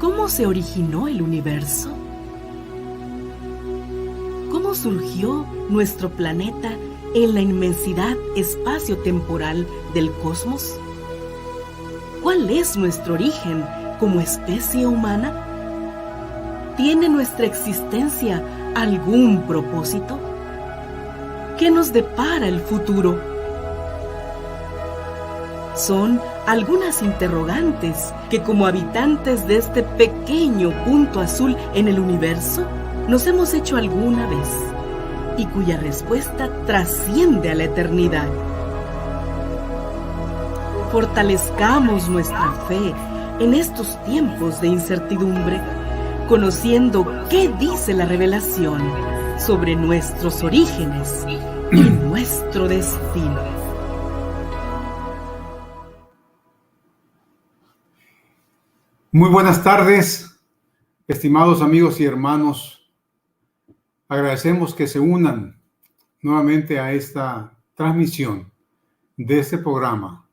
¿Cómo se originó el universo? ¿Cómo surgió nuestro planeta en la inmensidad espacio-temporal del cosmos? ¿Cuál es nuestro origen como especie humana? ¿Tiene nuestra existencia algún propósito? ¿Qué nos depara el futuro? Son algunas interrogantes que, como habitantes de este pequeño punto azul en el universo, nos hemos hecho alguna vez y cuya respuesta trasciende a la eternidad. Fortalezcamos nuestra fe en estos tiempos de incertidumbre, conociendo qué dice la revelación sobre nuestros orígenes y nuestro destino. Muy buenas tardes, estimados amigos y hermanos. Agradecemos que se unan nuevamente a esta transmisión de este programa,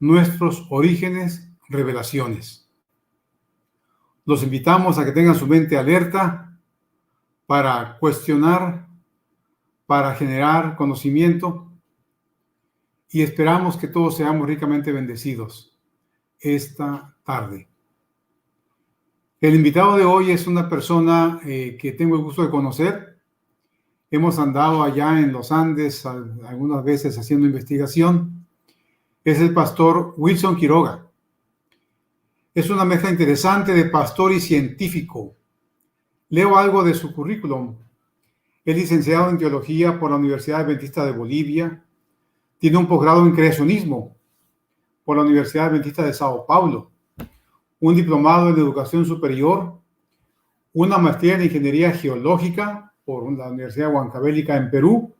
Nuestros Orígenes, Revelaciones. Los invitamos a que tengan su mente alerta para cuestionar, para generar conocimiento, y esperamos que todos seamos ricamente bendecidos esta tarde. El invitado de hoy es una persona que tengo el gusto de conocer. Hemos andado allá en los Andes algunas veces haciendo investigación. Es el pastor Wilson Quiroga. Es una mezcla interesante de pastor y científico. Leo algo de su currículum. Es licenciado en teología por la Universidad Adventista de Bolivia. Tiene un posgrado en creacionismo por la Universidad Adventista de Sao Paulo. Un diplomado en educación superior, una maestría en ingeniería geológica por la Universidad de Huancavelica en Perú,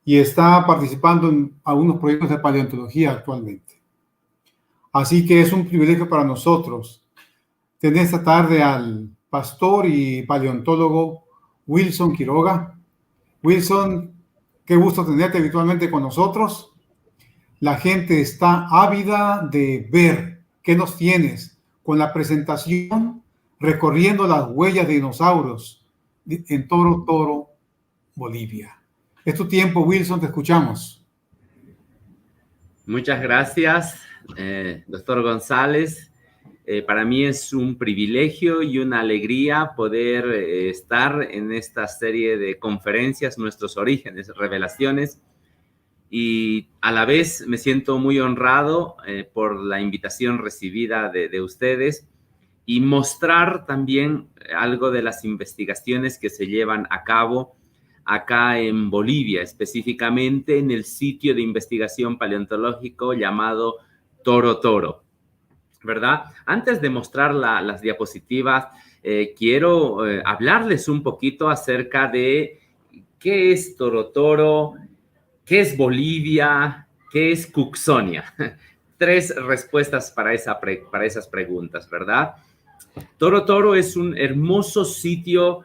y está participando en algunos proyectos de paleontología actualmente. Así que es un privilegio para nosotros tener esta tarde al pastor y paleontólogo Wilson Quiroga. Wilson, qué gusto tenerte virtualmente con nosotros. La gente está ávida de ver qué nos tienes con la presentación recorriendo las huellas de dinosaurios en Toro Toro, Bolivia. Es tu tiempo, Wilson, te escuchamos. Muchas gracias, doctor González. Para mí es un privilegio y una alegría poder estar en esta serie de conferencias, Nuestros Orígenes, Revelaciones, y a la vez me siento muy honrado por la invitación recibida de ustedes y mostrar también algo de las investigaciones que se llevan a cabo acá en Bolivia, específicamente en el sitio de investigación paleontológico llamado Toro Toro, ¿verdad? Antes de mostrar las diapositivas, quiero hablarles un poquito acerca de qué es Toro Toro, ¿qué es Bolivia? ¿Qué es Cooksonia? 3 respuestas para esas preguntas, ¿verdad? Toro Toro es un hermoso sitio,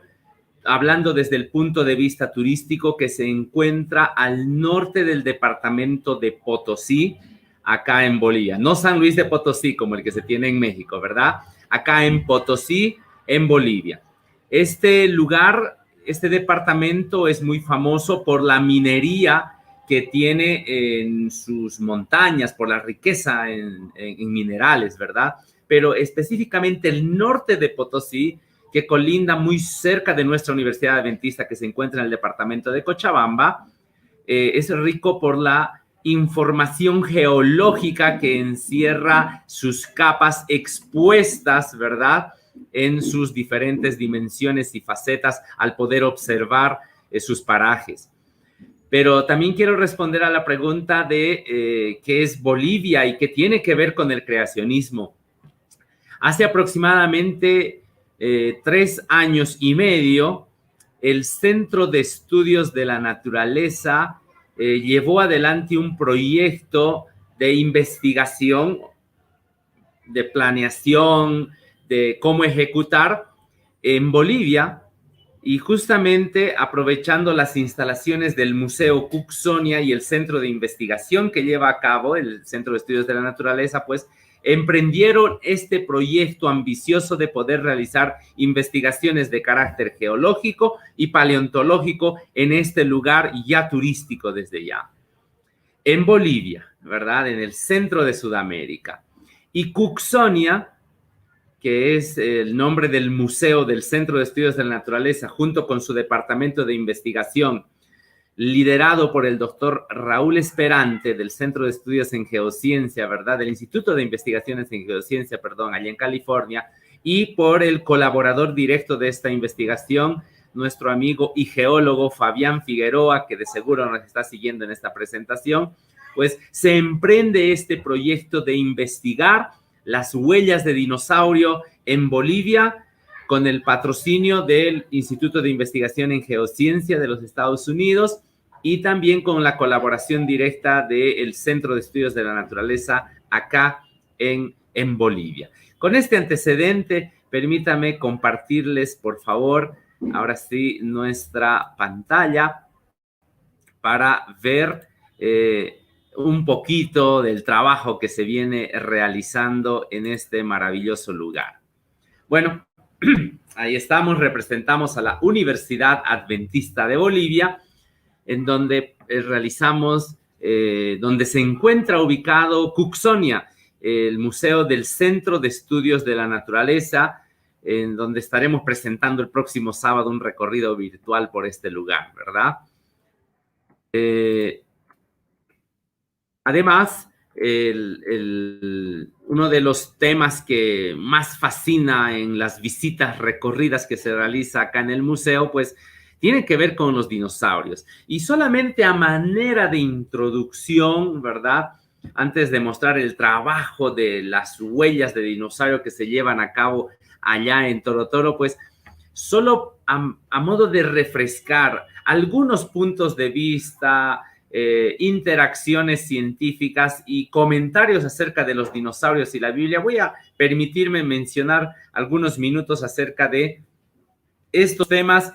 hablando desde el punto de vista turístico, que se encuentra al norte del departamento de Potosí, acá en Bolivia. No San Luis de Potosí, como el que se tiene en México, ¿verdad? Acá en Potosí, en Bolivia. Este lugar, este departamento es muy famoso por la minería que tiene en sus montañas, por la riqueza en minerales, ¿verdad? Pero específicamente el norte de Potosí, que colinda muy cerca de nuestra Universidad Adventista, que se encuentra en el departamento de Cochabamba, es rico por la información geológica que encierra sus capas expuestas, ¿verdad?, en sus diferentes dimensiones y facetas al poder observar sus parajes. Pero también quiero responder a la pregunta de qué es Bolivia y qué tiene que ver con el creacionismo. Hace aproximadamente 3 años y medio, el Centro de Estudios de la Naturaleza llevó adelante un proyecto de investigación, de planeación, de cómo ejecutar en Bolivia, y justamente aprovechando las instalaciones del Museo Cooksonia y el centro de investigación que lleva a cabo el Centro de Estudios de la Naturaleza, pues emprendieron este proyecto ambicioso de poder realizar investigaciones de carácter geológico y paleontológico en este lugar ya turístico desde ya. En Bolivia, ¿verdad? En el centro de Sudamérica. Y Cooksonia, que es el nombre del museo del Centro de Estudios de la Naturaleza, junto con su departamento de investigación, liderado por el doctor Raúl Esperante del Centro de Estudios en Geociencia, ¿verdad? Del Instituto de Investigaciones en Geociencia, perdón, allá en California, y por el colaborador directo de esta investigación, nuestro amigo y geólogo Fabián Figueroa, que de seguro nos está siguiendo en esta presentación, pues se emprende este proyecto de investigar las huellas de dinosaurio en Bolivia con el patrocinio del Instituto de Investigación en Geociencia de los Estados Unidos y también con la colaboración directa del Centro de Estudios de la Naturaleza acá en Bolivia. Con este antecedente, permítame compartirles, por favor, ahora sí, nuestra pantalla para ver un poquito del trabajo que se viene realizando en este maravilloso lugar. Bueno, ahí estamos, representamos a la Universidad Adventista de Bolivia, en donde realizamos, donde se encuentra ubicado Cooksonia, el Museo del Centro de Estudios de la Naturaleza, en donde estaremos presentando el próximo sábado un recorrido virtual por este lugar, ¿verdad? Además, uno de los temas que más fascina en las visitas recorridas que se realiza acá en el museo, pues, tiene que ver con los dinosaurios. Y solamente a manera de introducción, ¿verdad? Antes de mostrar el trabajo de las huellas de dinosaurio que se llevan a cabo allá en Toro Toro, pues, solo a modo de refrescar algunos puntos de vista, interacciones científicas y comentarios acerca de los dinosaurios y la Biblia, voy a permitirme mencionar algunos minutos acerca de estos temas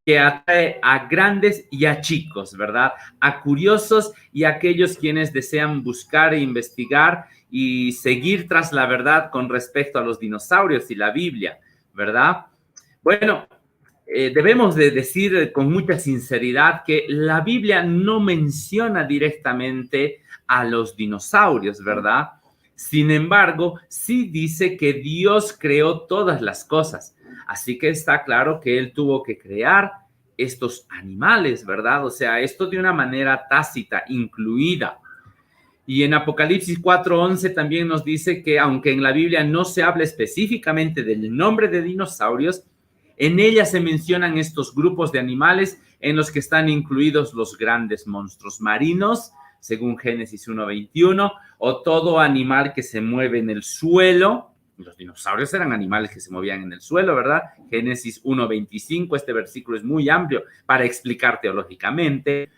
que atrae a grandes y a chicos, ¿verdad? A curiosos y a aquellos quienes desean buscar e investigar y seguir tras la verdad con respecto a los dinosaurios y la Biblia, ¿verdad? Bueno, debemos de decir con mucha sinceridad que la Biblia no menciona directamente a los dinosaurios, ¿verdad? Sin embargo, sí dice que Dios creó todas las cosas. Así que está claro que Él tuvo que crear estos animales, ¿verdad? O sea, esto de una manera tácita, incluida. Y en Apocalipsis 4:11 también nos dice que aunque en la Biblia no se habla específicamente del nombre de dinosaurios, en ella se mencionan estos grupos de animales en los que están incluidos los grandes monstruos marinos, según Génesis 1:21, o todo animal que se mueve en el suelo. Los dinosaurios eran animales que se movían en el suelo, ¿verdad? Génesis 1:25, este versículo es muy amplio para explicar teológicamente.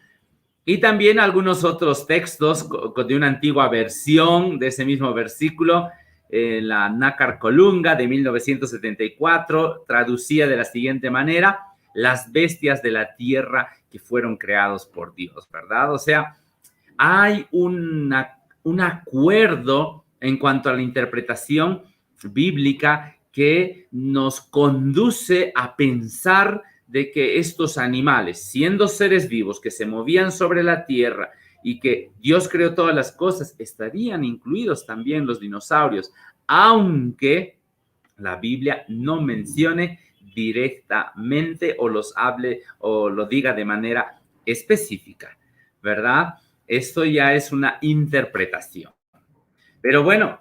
Y también algunos otros textos de una antigua versión de ese mismo versículo, la Nácar Colunga de 1974, traducía de la siguiente manera: las bestias de la tierra que fueron creados por Dios, ¿verdad? O sea, hay un acuerdo en cuanto a la interpretación bíblica que nos conduce a pensar de que estos animales, siendo seres vivos que se movían sobre la tierra y que Dios creó todas las cosas, estarían incluidos también los dinosaurios, aunque la Biblia no mencione directamente o los hable o lo diga de manera específica, ¿verdad? Esto ya es una interpretación. Pero bueno,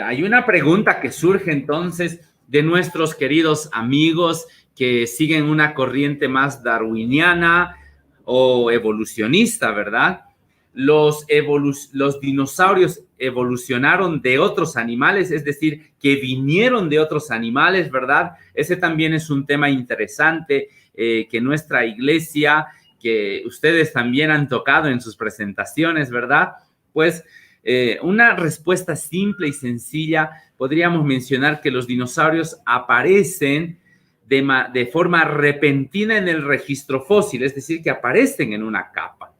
hay una pregunta que surge entonces de nuestros queridos amigos que siguen una corriente más darwiniana o evolucionista, ¿verdad? ¿Los dinosaurios evolucionaron de otros animales, es decir, que vinieron de otros animales, ¿verdad? Ese también es un tema interesante que nuestra iglesia, que ustedes también han tocado en sus presentaciones, ¿verdad? Pues una respuesta simple y sencilla, podríamos mencionar que los dinosaurios aparecen de forma repentina en el registro fósil, es decir, que aparecen en una capa,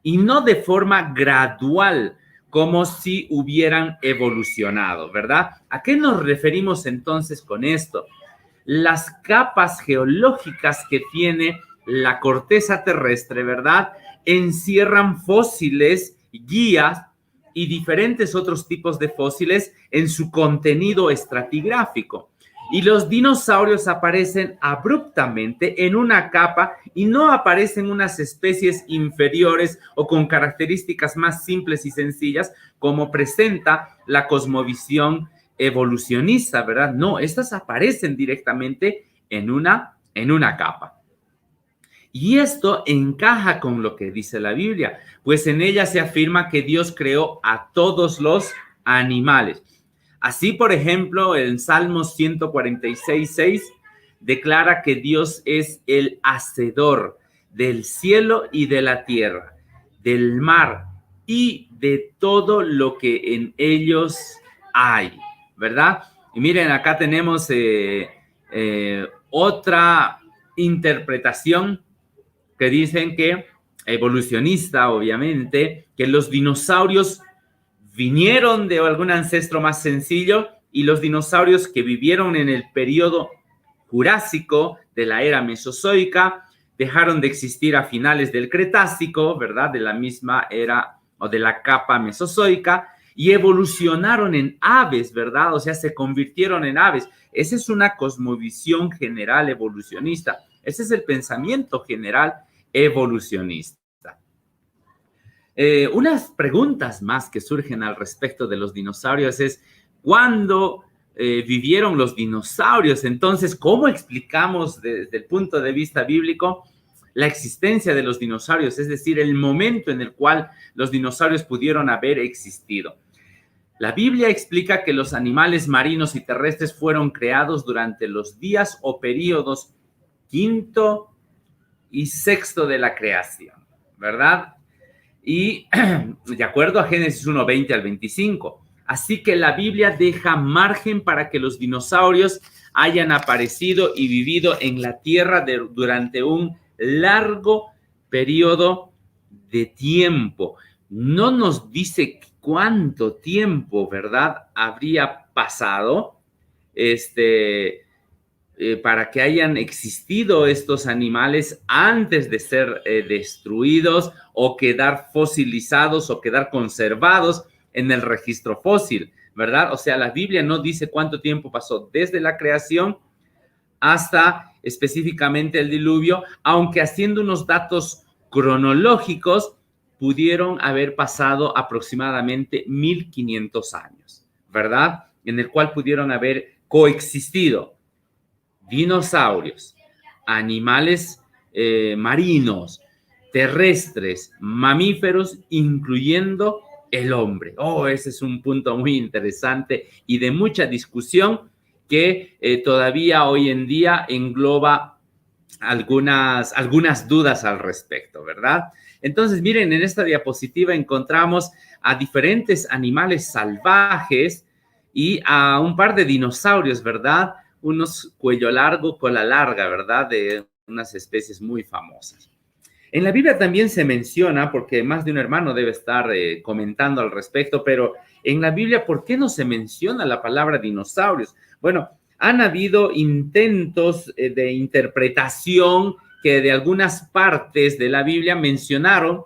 y no de forma gradual, como si hubieran evolucionado, ¿verdad? ¿A qué nos referimos entonces con esto? Las capas geológicas que tiene la corteza terrestre, ¿verdad?, encierran fósiles, guías y diferentes otros tipos de fósiles en su contenido estratigráfico. Y los dinosaurios aparecen abruptamente en una capa y no aparecen unas especies inferiores o con características más simples y sencillas como presenta la cosmovisión evolucionista, ¿verdad? No, estas aparecen directamente en una capa. Y esto encaja con lo que dice la Biblia, pues en ella se afirma que Dios creó a todos los animales. Así, por ejemplo, en Salmos 146:6 declara que Dios es el hacedor del cielo y de la tierra, del mar y de todo lo que en ellos hay, ¿verdad? Y miren, acá tenemos otra interpretación que dicen que, evolucionista obviamente, que los dinosaurios vinieron de algún ancestro más sencillo y los dinosaurios que vivieron en el periodo Jurásico de la era Mesozoica dejaron de existir a finales del Cretácico, ¿verdad? De la misma era o de la capa Mesozoica, y evolucionaron en aves, ¿verdad? O sea, se convirtieron en aves. Esa es una cosmovisión general evolucionista. Ese es el pensamiento general evolucionista. Unas preguntas más que surgen al respecto de los dinosaurios es, ¿cuándo vivieron los dinosaurios? Entonces, ¿cómo explicamos desde el punto de vista bíblico la existencia de los dinosaurios? Es decir, el momento en el cual los dinosaurios pudieron haber existido. La Biblia explica que los animales marinos y terrestres fueron creados durante los días o períodos quinto y sexto de la creación, ¿verdad? Y de acuerdo a Génesis 1:20 al 25. Así que la Biblia deja margen para que los dinosaurios hayan aparecido y vivido en la Tierra durante un largo periodo de tiempo. No nos dice cuánto tiempo, ¿verdad?, habría pasado para que hayan existido estos animales antes de ser destruidos o quedar fosilizados o quedar conservados en el registro fósil, ¿verdad? O sea, la Biblia no dice cuánto tiempo pasó desde la creación hasta específicamente el diluvio, aunque haciendo unos datos cronológicos pudieron haber pasado aproximadamente 1500 años, ¿verdad? En el cual pudieron haber coexistido dinosaurios, animales marinos, terrestres, mamíferos, incluyendo el hombre. Ese es un punto muy interesante y de mucha discusión que todavía hoy en día engloba algunas dudas al respecto, ¿verdad? Entonces, miren, en esta diapositiva encontramos a diferentes animales salvajes y a un par de dinosaurios, ¿verdad? Unos cuello largo, cola larga, ¿verdad? De unas especies muy famosas. En la Biblia también se menciona, porque más de un hermano debe estar comentando al respecto, pero en la Biblia, ¿por qué no se menciona la palabra dinosaurios? Bueno, han habido intentos de interpretación que de algunas partes de la Biblia mencionaron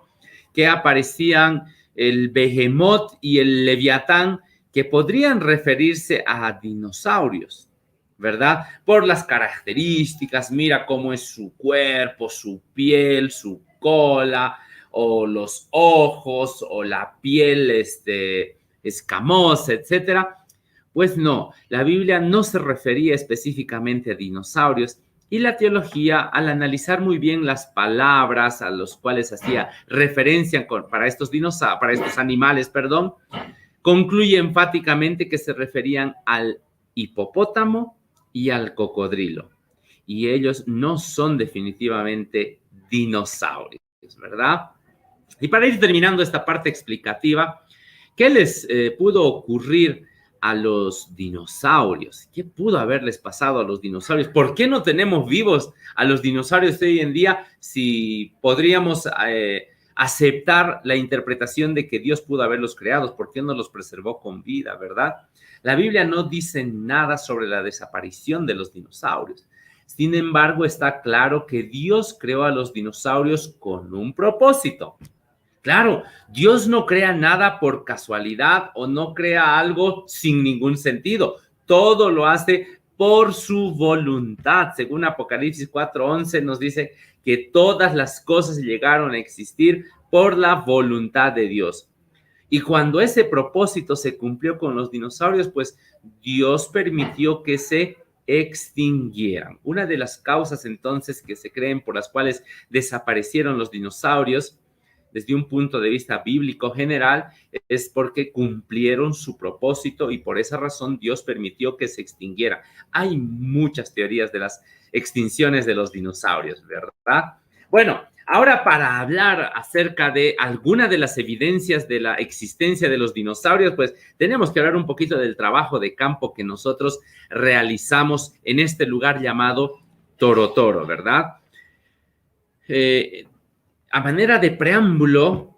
que aparecían el Behemoth y el Leviatán, que podrían referirse a dinosaurios, ¿verdad? Por las características, mira cómo es su cuerpo, su piel, su cola, o los ojos, o la piel escamosa, etcétera. Pues no, la Biblia no se refería específicamente a dinosaurios, y la teología, al analizar muy bien las palabras a los cuales hacía referencia para estos animales, concluye enfáticamente que se referían al hipopótamo y al cocodrilo. Y ellos no son definitivamente dinosaurios, ¿verdad? Y para ir terminando esta parte explicativa, ¿qué les pudo ocurrir a los dinosaurios? ¿Qué pudo haberles pasado a los dinosaurios? ¿Por qué no tenemos vivos a los dinosaurios hoy en día si podríamos aceptar la interpretación de que Dios pudo haberlos creado? ¿Por qué no los preservó con vida, verdad? La Biblia no dice nada sobre la desaparición de los dinosaurios. Sin embargo, está claro que Dios creó a los dinosaurios con un propósito. Claro, Dios no crea nada por casualidad o no crea algo sin ningún sentido. Todo lo hace por su voluntad. Según Apocalipsis 4:11 nos dice que todas las cosas llegaron a existir por la voluntad de Dios. Y cuando ese propósito se cumplió con los dinosaurios, pues Dios permitió que se extinguieran. Una de las causas entonces que se creen por las cuales desaparecieron los dinosaurios, desde un punto de vista bíblico general, es porque cumplieron su propósito y por esa razón Dios permitió que se extinguieran. Hay muchas teorías de las extinciones de los dinosaurios, ¿verdad? Bueno, ahora para hablar acerca de alguna de las evidencias de la existencia de los dinosaurios, pues tenemos que hablar un poquito del trabajo de campo que nosotros realizamos en este lugar llamado Torotoro, ¿verdad? A manera de preámbulo,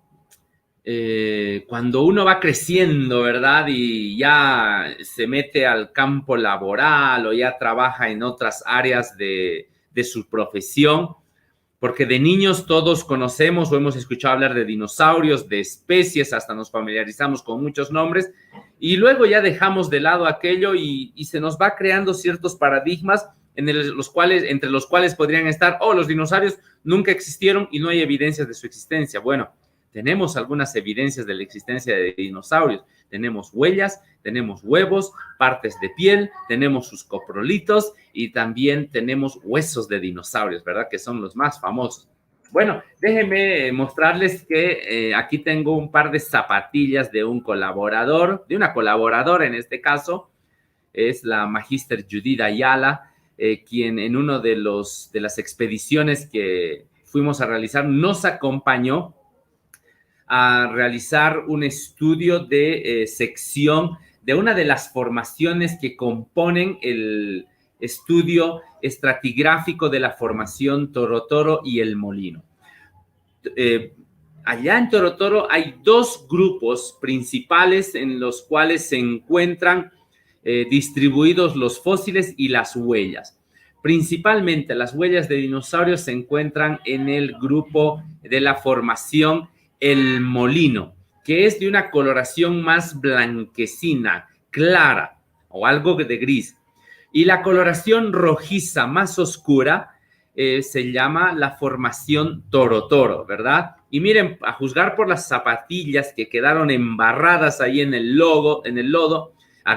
cuando uno va creciendo, ¿verdad? Y ya se mete al campo laboral o ya trabaja en otras áreas de su profesión, porque de niños todos conocemos o hemos escuchado hablar de dinosaurios, de especies, hasta nos familiarizamos con muchos nombres, y luego ya dejamos de lado aquello y se nos va creando ciertos paradigmas entre los cuales podrían estar, los dinosaurios nunca existieron y no hay evidencias de su existencia. Bueno, tenemos algunas evidencias de la existencia de dinosaurios. Tenemos huellas, tenemos huevos, partes de piel, tenemos sus coprolitos y también tenemos huesos de dinosaurios, ¿verdad? Que son los más famosos. Bueno, déjenme mostrarles que aquí tengo un par de zapatillas de un colaborador, de una colaboradora en este caso, es la Magíster Judith Ayala, quien en uno de las expediciones que fuimos a realizar nos acompañó a realizar un estudio de sección de una de las formaciones que componen el estudio estratigráfico de la formación Torotoro y El Molino. Allá en Torotoro hay dos grupos principales en los cuales se encuentran distribuidos los fósiles y las huellas. Principalmente las huellas de dinosaurios se encuentran en el grupo de la formación El Molino, que es de una coloración más blanquecina, clara o algo de gris. Y la coloración rojiza más oscura se llama la formación Torotoro, ¿verdad? Y miren, a juzgar por las zapatillas que quedaron embarradas ahí en el lodo,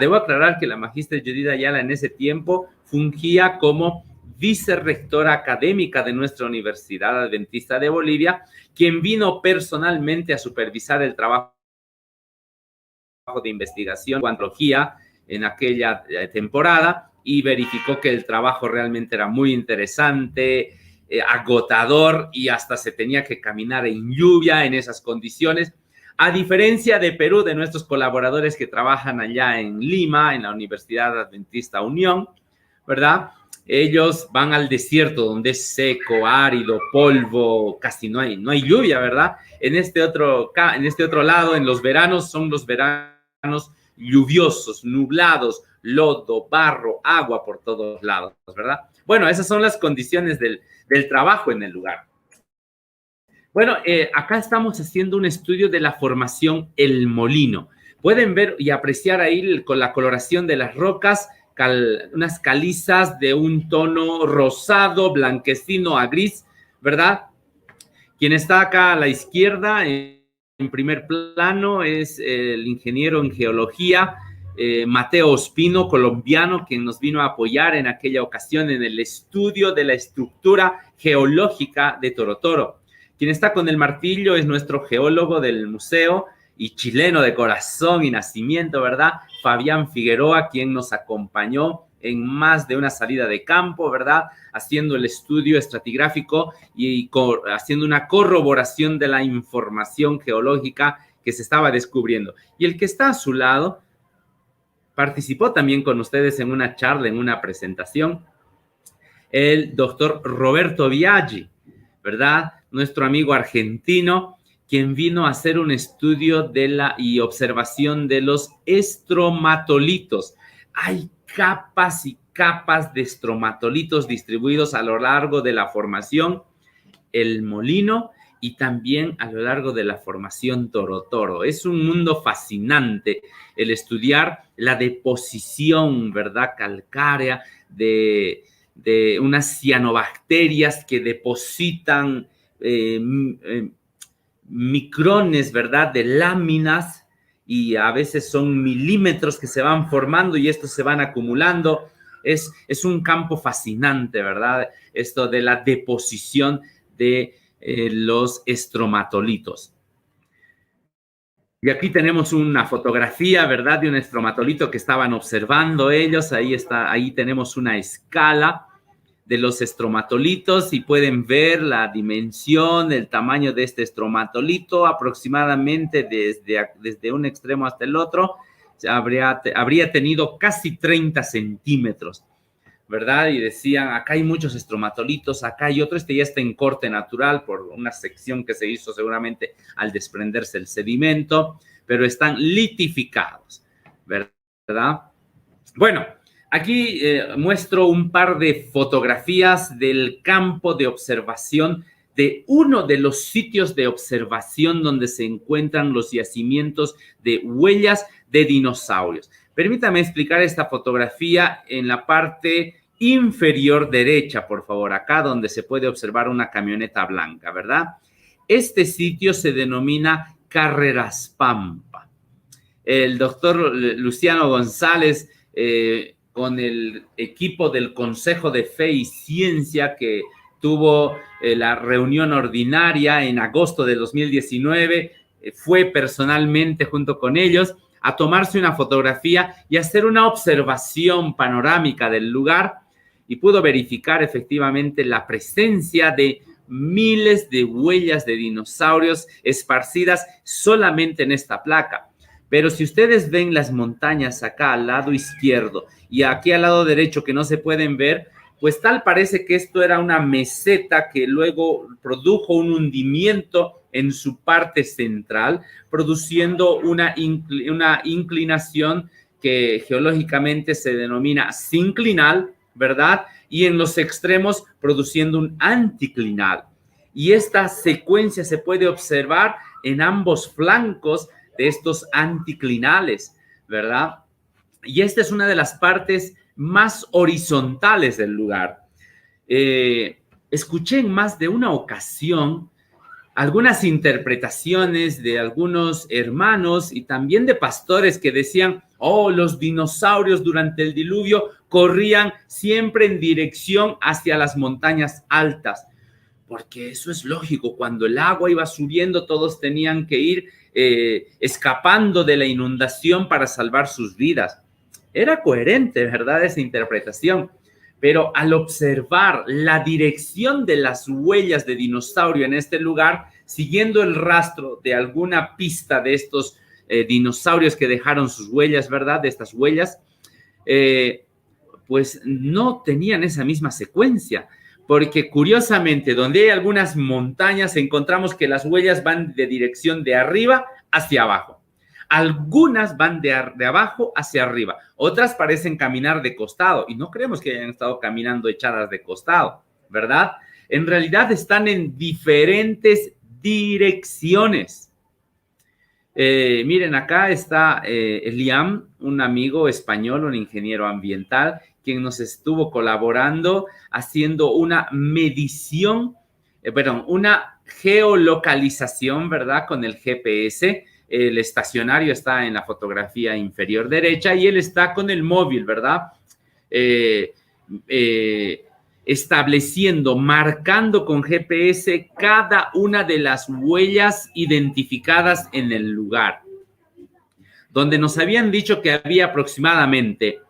debo aclarar que la Magíster Judith Ayala en ese tiempo fungía como vicerrectora académica de nuestra Universidad Adventista de Bolivia, quien vino personalmente a supervisar el trabajo de investigación en antropología en aquella temporada y verificó que el trabajo realmente era muy interesante, agotador y hasta se tenía que caminar en lluvia en esas condiciones. A diferencia de Perú, de nuestros colaboradores que trabajan allá en Lima, en la Universidad Adventista Unión, ¿verdad? Ellos van al desierto donde es seco, árido, polvo, casi no hay lluvia, ¿verdad? En este otro lado, en los veranos, son los veranos lluviosos, nublados, lodo, barro, agua por todos lados, ¿verdad? Bueno, esas son las condiciones del trabajo en el lugar. Bueno, acá estamos haciendo un estudio de la formación El Molino. Pueden ver y apreciar ahí con la coloración de las rocas, unas calizas de un tono rosado, blanquecino a gris, ¿verdad? Quien está acá a la izquierda, en primer plano, es el ingeniero en geología, Mateo Ospino, colombiano, quien nos vino a apoyar en aquella ocasión en el estudio de la estructura geológica de Torotoro. Quien está con el martillo es nuestro geólogo del museo y chileno de corazón y nacimiento, ¿verdad? Fabián Figueroa, quien nos acompañó en más de una salida de campo, ¿verdad? Haciendo el estudio estratigráfico y haciendo una corroboración de la información geológica que se estaba descubriendo. Y el que está a su lado participó también con ustedes en una charla, en una presentación, el doctor Roberto Biaggi, ¿verdad? Nuestro amigo argentino, quien vino a hacer un estudio y observación de los estromatolitos. Hay capas y capas de estromatolitos distribuidos a lo largo de la formación El Molino y también a lo largo de la formación Toro Toro. Es un mundo fascinante el estudiar la deposición, ¿verdad?, calcárea de unas cianobacterias que depositan micrones, ¿verdad?, de láminas, y a veces son milímetros que se van formando y estos se van acumulando. Es un campo fascinante, ¿verdad? Esto de la deposición de los estromatolitos. Y aquí tenemos una fotografía, ¿verdad?, de un estromatolito que estaban observando ellos. Ahí tenemos una escala de los estromatolitos y pueden ver la dimensión, el tamaño de este estromatolito, aproximadamente desde un extremo hasta el otro, habría tenido casi 30 centímetros, ¿verdad? Y decían, acá hay muchos estromatolitos, acá hay otro, ya está en corte natural por una sección que se hizo seguramente al desprenderse el sedimento, pero están litificados, ¿verdad? Bueno, aquí muestro un par de fotografías del campo de observación de uno de los sitios de observación donde se encuentran los yacimientos de huellas de dinosaurios. Permítame explicar esta fotografía en la parte inferior derecha, por favor, acá donde se puede observar una camioneta blanca, ¿verdad? Este sitio se denomina Carreras Pampa. El doctor Luciano González, con el equipo del Consejo de Fe y Ciencia que tuvo la reunión ordinaria en agosto de 2019, fue personalmente junto con ellos a tomarse una fotografía y hacer una observación panorámica del lugar, y pudo verificar efectivamente la presencia de miles de huellas de dinosaurios esparcidas solamente en esta placa. Pero si ustedes ven las montañas acá al lado izquierdo y aquí al lado derecho que no se pueden ver, pues tal parece que esto era una meseta que luego produjo un hundimiento en su parte central, produciendo una inclinación que geológicamente se denomina sinclinal, ¿verdad? Y en los extremos produciendo un anticlinal. Y esta secuencia se puede observar en ambos flancos de estos anticlinales, ¿verdad? Y esta es una de las partes más horizontales del lugar. Escuché en más de una ocasión algunas interpretaciones de algunos hermanos y también de pastores que decían, oh, los dinosaurios durante el diluvio corrían siempre en dirección hacia las montañas altas. Porque eso es lógico, cuando el agua iba subiendo, todos tenían que ir escapando de la inundación para salvar sus vidas. Era coherente, ¿verdad?, esa interpretación. Pero al observar la dirección de las huellas de dinosaurio en este lugar, siguiendo el rastro de alguna pista de estos dinosaurios que dejaron sus huellas, ¿verdad?, de estas huellas, pues no tenían esa misma secuencia. Porque curiosamente, donde hay algunas montañas, encontramos que las huellas van de dirección de arriba hacia abajo. Algunas van de abajo hacia arriba. Otras parecen caminar de costado. Y no creemos que hayan estado caminando echadas de costado, ¿verdad? En realidad están en diferentes direcciones. Miren, acá está Liam, un amigo español, un ingeniero ambiental, quien nos estuvo colaborando haciendo una medición, una geolocalización, ¿verdad?, con el GPS. El estacionario está en la fotografía inferior derecha y él está con el móvil, ¿verdad? Estableciendo, marcando con GPS cada una de las huellas identificadas en el lugar. donde nos habían dicho que había aproximadamente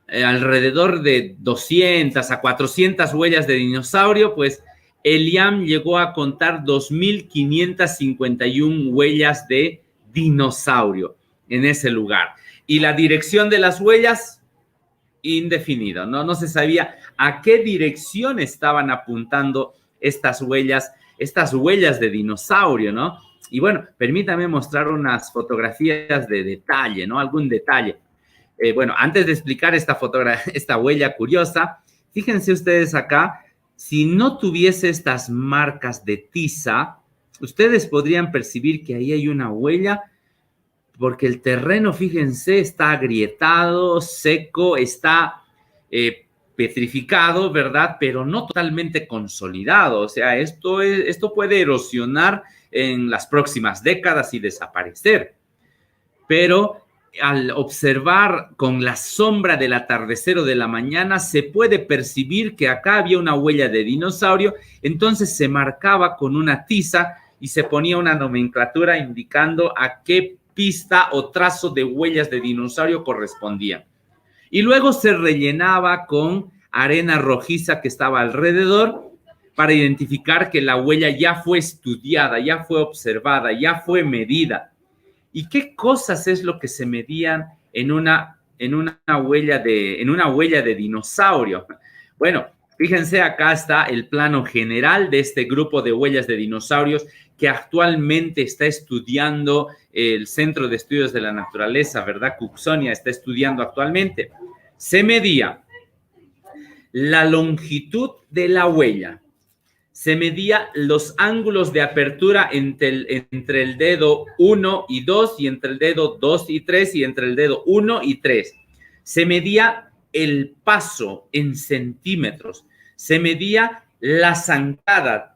alrededor de 200 a 400 huellas de dinosaurio, pues el IAM llegó a contar 2.551 huellas de dinosaurio en ese lugar. Y la dirección de las huellas, indefinida, ¿no? No se sabía a qué dirección estaban apuntando estas huellas de dinosaurio, ¿no? Y bueno, permítame mostrar unas fotografías de detalle, ¿no? Algún detalle. Bueno, antes de explicar esta huella curiosa, fíjense ustedes acá, si no tuviese estas marcas de tiza, ustedes podrían percibir que ahí hay una huella, porque el terreno, fíjense, está agrietado, seco, está petrificado, ¿verdad? Pero no totalmente consolidado. O sea, esto puede erosionar en las próximas décadas y desaparecer. Pero al observar con la sombra del atardecer o de la mañana, se puede percibir que acá había una huella de dinosaurio, entonces se marcaba con una tiza y se ponía una nomenclatura indicando a qué pista o trazo de huellas de dinosaurio correspondía. Y luego se rellenaba con arena rojiza que estaba alrededor para identificar que la huella ya fue estudiada, ya fue observada, ya fue medida. ¿Y qué cosas es lo que se medían en una huella de dinosaurio? Bueno, fíjense, acá está el plano general de este grupo de huellas de dinosaurios que actualmente está estudiando el Centro de Estudios de la Naturaleza, ¿verdad? Cooksonia está estudiando actualmente. Se medía la longitud de la huella, se medía los ángulos de apertura entre el dedo 1 y 2 y entre el dedo 2 y 3 y entre el dedo 1 y 3. Se medía el paso en centímetros. Se medía la zancada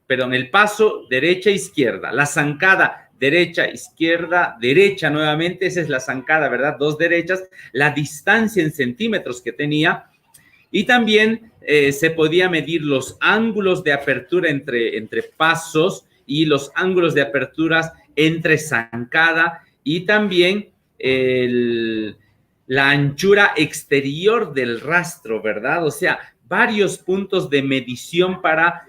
el paso derecha-izquierda, la zancada derecha-izquierda, derecha nuevamente, esa es la zancada, ¿verdad? Dos derechas, la distancia en centímetros que tenía. Y también se podía medir los ángulos de apertura entre pasos y los ángulos de aperturas entre zancada y también la anchura exterior del rastro, ¿verdad? O sea, varios puntos de medición para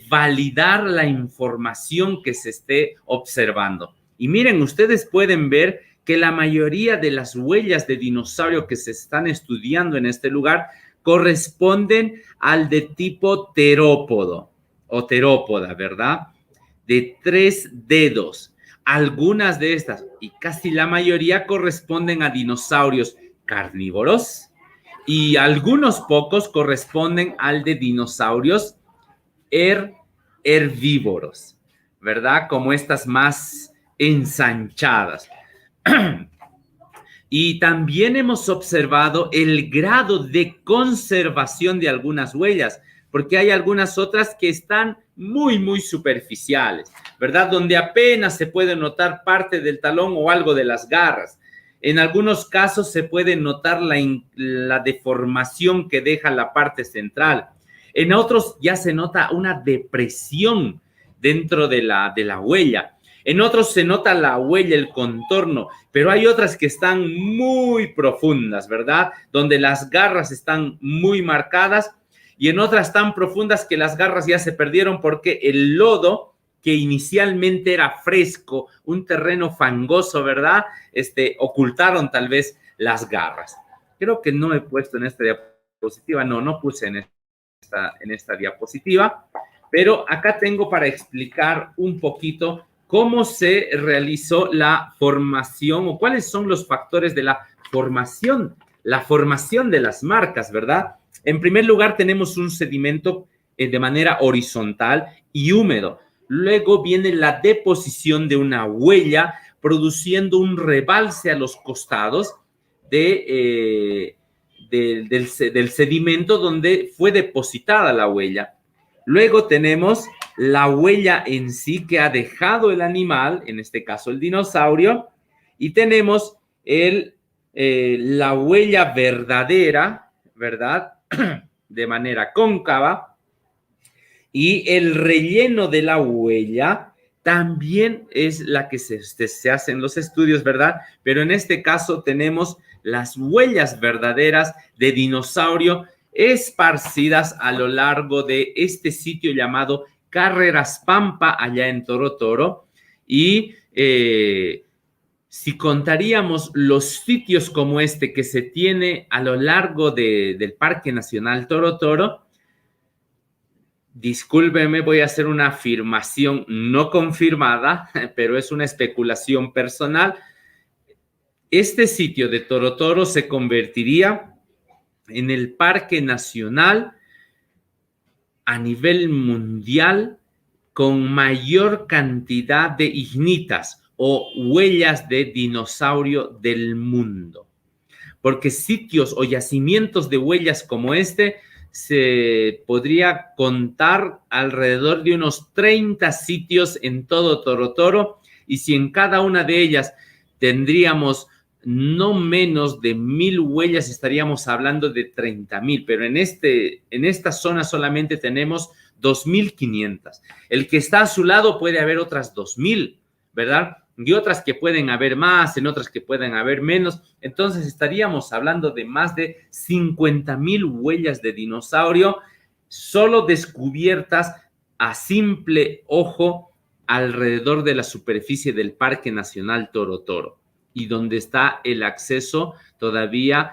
validar la información que se esté observando. Y miren, ustedes pueden ver que la mayoría de las huellas de dinosaurio que se están estudiando en este lugar corresponden al de tipo terópodo o terópoda, ¿verdad? De 3 dedos. Algunas de estas, y casi la mayoría, corresponden a dinosaurios carnívoros y algunos pocos corresponden al de dinosaurios herbívoros, ¿verdad? Como estas más ensanchadas. Y también hemos observado el grado de conservación de algunas huellas, porque hay algunas otras que están muy, muy superficiales, ¿verdad? Donde apenas se puede notar parte del talón o algo de las garras. En algunos casos se puede notar la deformación que deja la parte central. En otros ya se nota una depresión dentro de la huella. En otros se nota la huella, el contorno, pero hay otras que están muy profundas, ¿verdad? Donde las garras están muy marcadas y en otras tan profundas que las garras ya se perdieron porque el lodo, que inicialmente era fresco, un terreno fangoso, ¿verdad? Ocultaron tal vez las garras. Creo que no he puesto en esta diapositiva, no puse en esta diapositiva, pero acá tengo para explicar un poquito cómo se realizó la formación o cuáles son los factores de la formación de las marcas, ¿verdad? En primer lugar, tenemos un sedimento de manera horizontal y húmedo. Luego viene la deposición de una huella, produciendo un rebalse a los costados del sedimento donde fue depositada la huella. Luego tenemos la huella en sí que ha dejado el animal, en este caso el dinosaurio, y tenemos la huella verdadera, ¿verdad? De manera cóncava, y el relleno de la huella también es la que se hacen los estudios, ¿verdad? Pero en este caso tenemos las huellas verdaderas de dinosaurio esparcidas a lo largo de este sitio llamado Carreras Pampa, allá en Toro Toro. Y si contaríamos los sitios como este que se tiene a lo largo del Parque Nacional Toro Toro, discúlpeme, voy a hacer una afirmación no confirmada, pero es una especulación personal. Este sitio de Toro Toro se convertiría en el parque nacional a nivel mundial con mayor cantidad de ignitas o huellas de dinosaurio del mundo. Porque sitios o yacimientos de huellas como este se podría contar alrededor de unos 30 sitios en todo Toro Toro, y si en cada una de ellas tendríamos no menos de 1,000 huellas, estaríamos hablando de 30,000, pero en esta zona solamente tenemos 2,500. El que está a su lado puede haber otras 2,000, ¿verdad? Y otras que pueden haber más, en otras que pueden haber menos. Entonces estaríamos hablando de más de 50,000 huellas de dinosaurio solo descubiertas a simple ojo alrededor de la superficie del Parque Nacional Toro Toro, y donde está el acceso todavía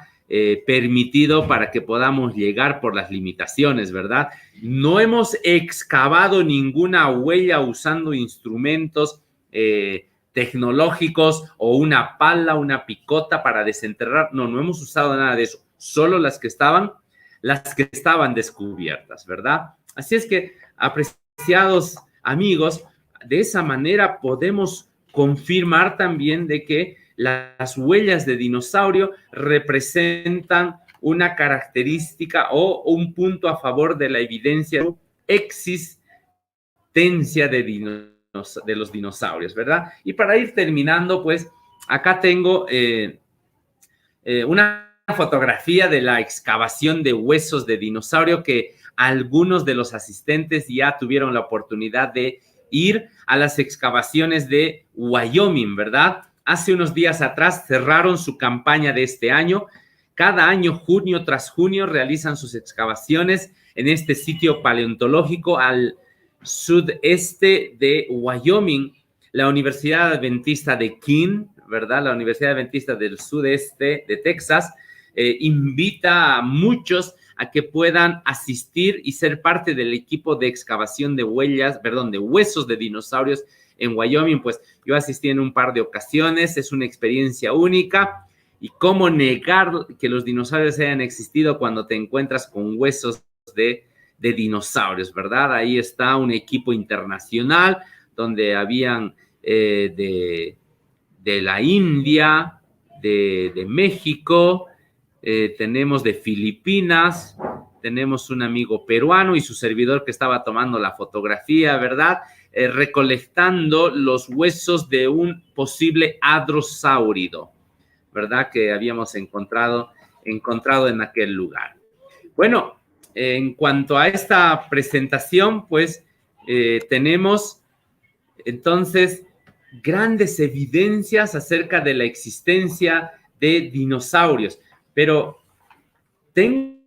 permitido para que podamos llegar por las limitaciones, ¿verdad? No hemos excavado ninguna huella usando instrumentos tecnológicos o una pala, una picota para desenterrar. No hemos usado nada de eso, solo las que estaban descubiertas, ¿verdad? Así es que, apreciados amigos, de esa manera podemos confirmar también de que las huellas de dinosaurio representan una característica o un punto a favor de la evidencia de existencia de los dinosaurios, ¿verdad? Y para ir terminando, pues, acá tengo una fotografía de la excavación de huesos de dinosaurio que algunos de los asistentes ya tuvieron la oportunidad de ir a las excavaciones de Wyoming, ¿verdad? Hace unos días atrás cerraron su campaña de este año. Cada año, junio tras junio, realizan sus excavaciones en este sitio paleontológico al sudeste de Wyoming. La Universidad Adventista de Keene, ¿verdad? La Universidad Adventista del Sudeste de Texas, invita a muchos a que puedan asistir y ser parte del equipo de excavación de huesos de dinosaurios en Wyoming. Pues yo asistí en un par de ocasiones, es una experiencia única. Y cómo negar que los dinosaurios hayan existido cuando te encuentras con huesos de dinosaurios, ¿verdad? Ahí está un equipo internacional donde habían de la India, de México, tenemos de Filipinas, tenemos un amigo peruano y su servidor que estaba tomando la fotografía, ¿verdad? Recolectando los huesos de un posible hadrosáurido, ¿verdad? Que habíamos encontrado en aquel lugar. Bueno, en cuanto a esta presentación, pues tenemos entonces grandes evidencias acerca de la existencia de dinosaurios, pero tengo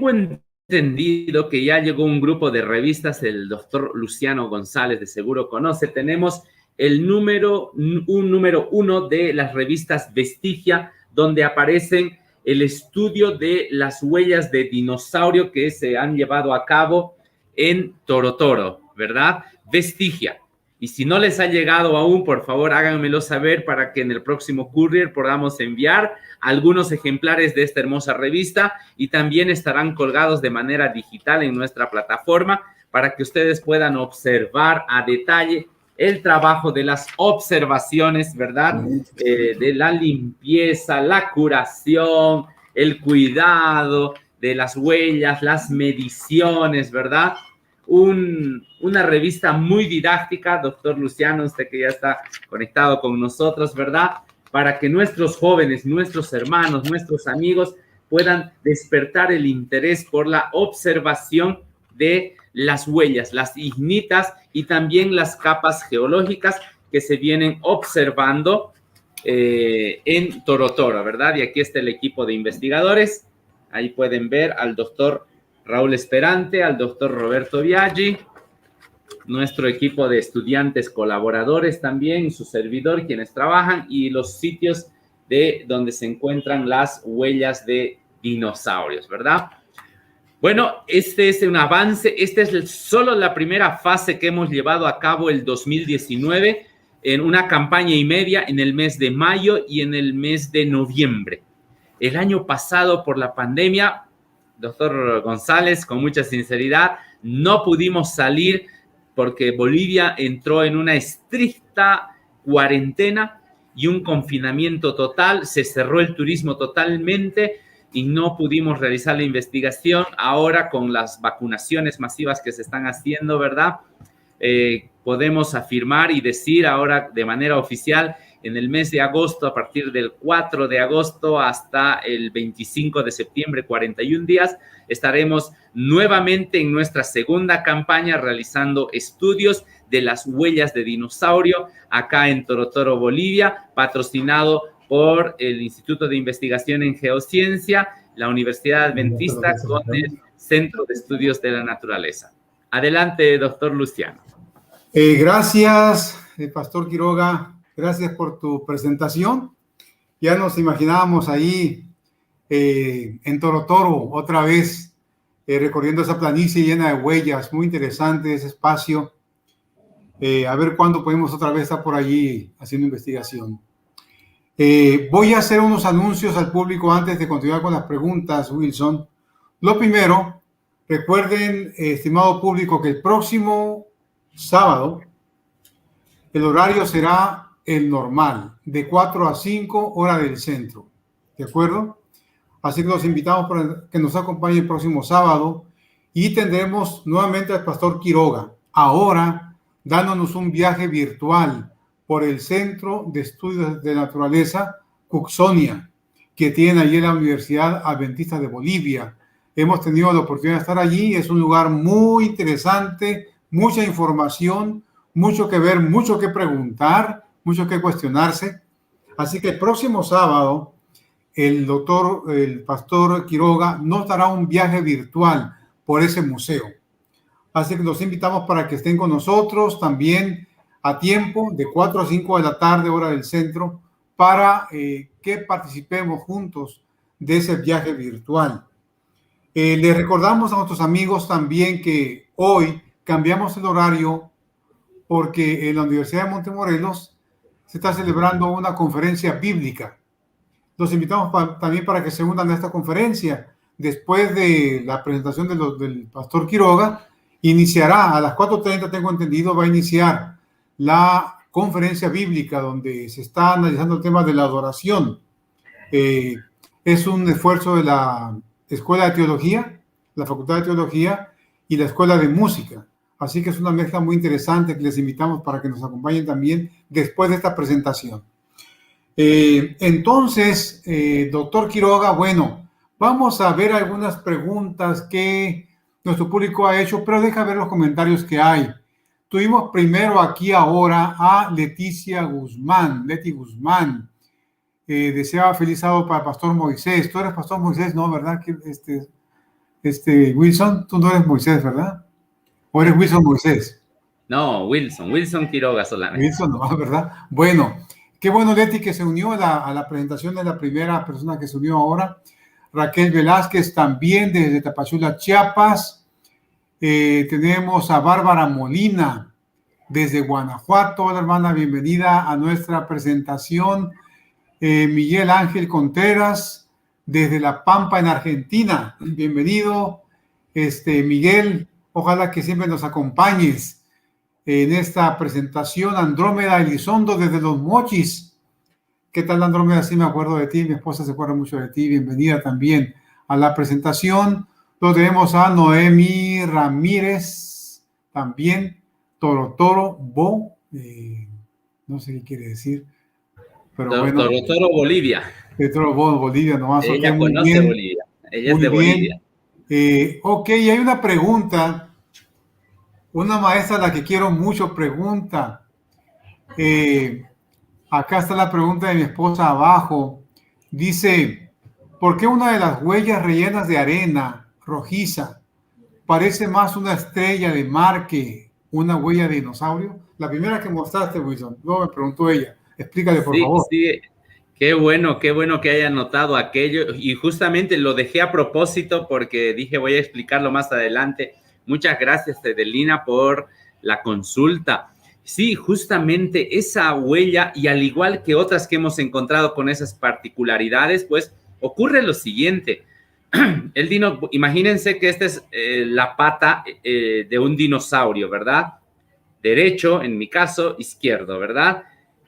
entendido que ya llegó un grupo de revistas, el doctor Luciano González de seguro conoce. Tenemos un número 1 de las revistas Vestigia, donde aparecen el estudio de las huellas de dinosaurio que se han llevado a cabo en Toro Toro, ¿verdad? Vestigia. Y si no les ha llegado aún, por favor, háganmelo saber para que en el próximo courier podamos enviar algunos ejemplares de esta hermosa revista, y también estarán colgados de manera digital en nuestra plataforma para que ustedes puedan observar a detalle el trabajo de las observaciones, ¿verdad? De la limpieza, la curación, el cuidado de las huellas, las mediciones, ¿verdad? Una revista muy didáctica, doctor Luciano, usted que ya está conectado con nosotros, ¿verdad? Para que nuestros jóvenes, nuestros hermanos, nuestros amigos puedan despertar el interés por la observación de las huellas, las ignitas y también las capas geológicas que se vienen observando en Torotoro, ¿verdad? Y aquí está el equipo de investigadores. Ahí pueden ver al doctor Raúl Esperante, al doctor Roberto Biaggi, nuestro equipo de estudiantes colaboradores también, su servidor, quienes trabajan, y los sitios de donde se encuentran las huellas de dinosaurios, ¿verdad? Bueno, este es un avance, esta es solo la primera fase que hemos llevado a cabo el 2019 en una campaña y media en el mes de mayo y en el mes de noviembre. El año pasado, por la pandemia, doctor González, con mucha sinceridad, no pudimos salir porque Bolivia entró en una estricta cuarentena y un confinamiento total, se cerró el turismo totalmente y no pudimos realizar la investigación. Ahora, con las vacunaciones masivas que se están haciendo, ¿verdad? Podemos afirmar y decir ahora de manera oficial, en el mes de agosto, a partir del 4 de agosto hasta el 25 de septiembre, 41 días, estaremos nuevamente en nuestra segunda campaña realizando estudios de las huellas de dinosaurio acá en Torotoro, Bolivia, patrocinado por el Instituto de Investigación en Geociencia, la Universidad Adventista con el Centro de Estudios de la Naturaleza. Adelante, doctor Luciano. Gracias, Pastor Quiroga. Gracias por tu presentación. Ya nos imaginábamos ahí en Torotoro otra vez recorriendo esa planicie llena de huellas. Muy interesante ese espacio. A ver cuándo podemos otra vez estar por allí haciendo investigación. Voy a hacer unos anuncios al público antes de continuar con las preguntas, Wilson. Lo primero, recuerden, estimado público, que el próximo sábado el horario será el normal, de 4 a 5, hora del centro. ¿De acuerdo? Así que los invitamos para que nos acompañe el próximo sábado y tendremos nuevamente al Pastor Quiroga, ahora dándonos un viaje virtual por el Centro de Estudios de Naturaleza Cooksonia, que tiene allí la Universidad Adventista de Bolivia. Hemos tenido la oportunidad de estar allí. Es un lugar muy interesante, mucha información, mucho que ver, mucho que preguntar, mucho que cuestionarse. Así que el próximo sábado, el Pastor Quiroga nos dará un viaje virtual por ese museo. Así que los invitamos para que estén con nosotros también a tiempo, de 4 a 5 de la tarde, hora del centro, para que participemos juntos de ese viaje virtual. Les recordamos a nuestros amigos también que hoy cambiamos el horario porque en la Universidad de Montemorelos se está celebrando una conferencia bíblica. Los invitamos también para que se unan a esta conferencia. Después de la presentación del Pastor Quiroga, iniciará a las 4:30, tengo entendido, va a iniciar la conferencia bíblica donde se está analizando el tema de la adoración. Es un esfuerzo de la Escuela de Teología, la Facultad de Teología y la Escuela de Música. Así que es una mezcla muy interesante que les invitamos para que nos acompañen también después de esta presentación. Entonces, doctor Quiroga, bueno, vamos a ver algunas preguntas que nuestro público ha hecho, pero deja ver los comentarios que hay. Tuvimos primero aquí ahora a Leticia Guzmán. Leti Guzmán deseaba feliz sábado para Pastor Moisés. ¿Tú eres Pastor Moisés? No, ¿verdad? Wilson, tú no eres Moisés, ¿verdad? ¿O eres Wilson Moisés? No, Wilson Quiroga solamente. Wilson, no, ¿verdad? Bueno, qué bueno, Leti, que se unió a la presentación de la primera persona que se unió ahora. Raquel Velázquez también desde Tapachula, Chiapas. Tenemos a Bárbara Molina desde Guanajuato. Hola, hermana, bienvenida a nuestra presentación. Miguel Ángel Contreras desde La Pampa, en Argentina. Bienvenido, Miguel. Ojalá que siempre nos acompañes en esta presentación. Andrómeda Elizondo desde Los Mochis. ¿Qué tal, Andrómeda? Sí me acuerdo de ti, mi esposa se acuerda mucho de ti. Bienvenida también a la presentación. Luego tenemos a Noemi Ramírez, también Torotoro Bo, no sé qué quiere decir, pero bueno. Torotoro Bolivia. Torotoro Bo, Bolivia, nomás. Ella conoce Bolivia, ella es de Bolivia. Ok, hay una pregunta Una maestra a la que quiero mucho pregunta. Acá está la pregunta de mi esposa abajo. Dice, ¿por qué una de las huellas rellenas de arena rojiza parece más una estrella de mar que una huella de dinosaurio? La primera que mostraste, Wilson. Luego me preguntó ella. Explícale, por Sí, favor. sí, qué bueno que haya notado aquello. Y justamente lo dejé a propósito porque dije voy a explicarlo más adelante. Muchas gracias, Edelina, por la consulta. Sí, justamente esa huella, y al igual que otras que hemos encontrado con esas particularidades, pues ocurre lo siguiente. Imagínense que esta es la pata de un dinosaurio, ¿verdad? Derecho, en mi caso, izquierdo, ¿verdad?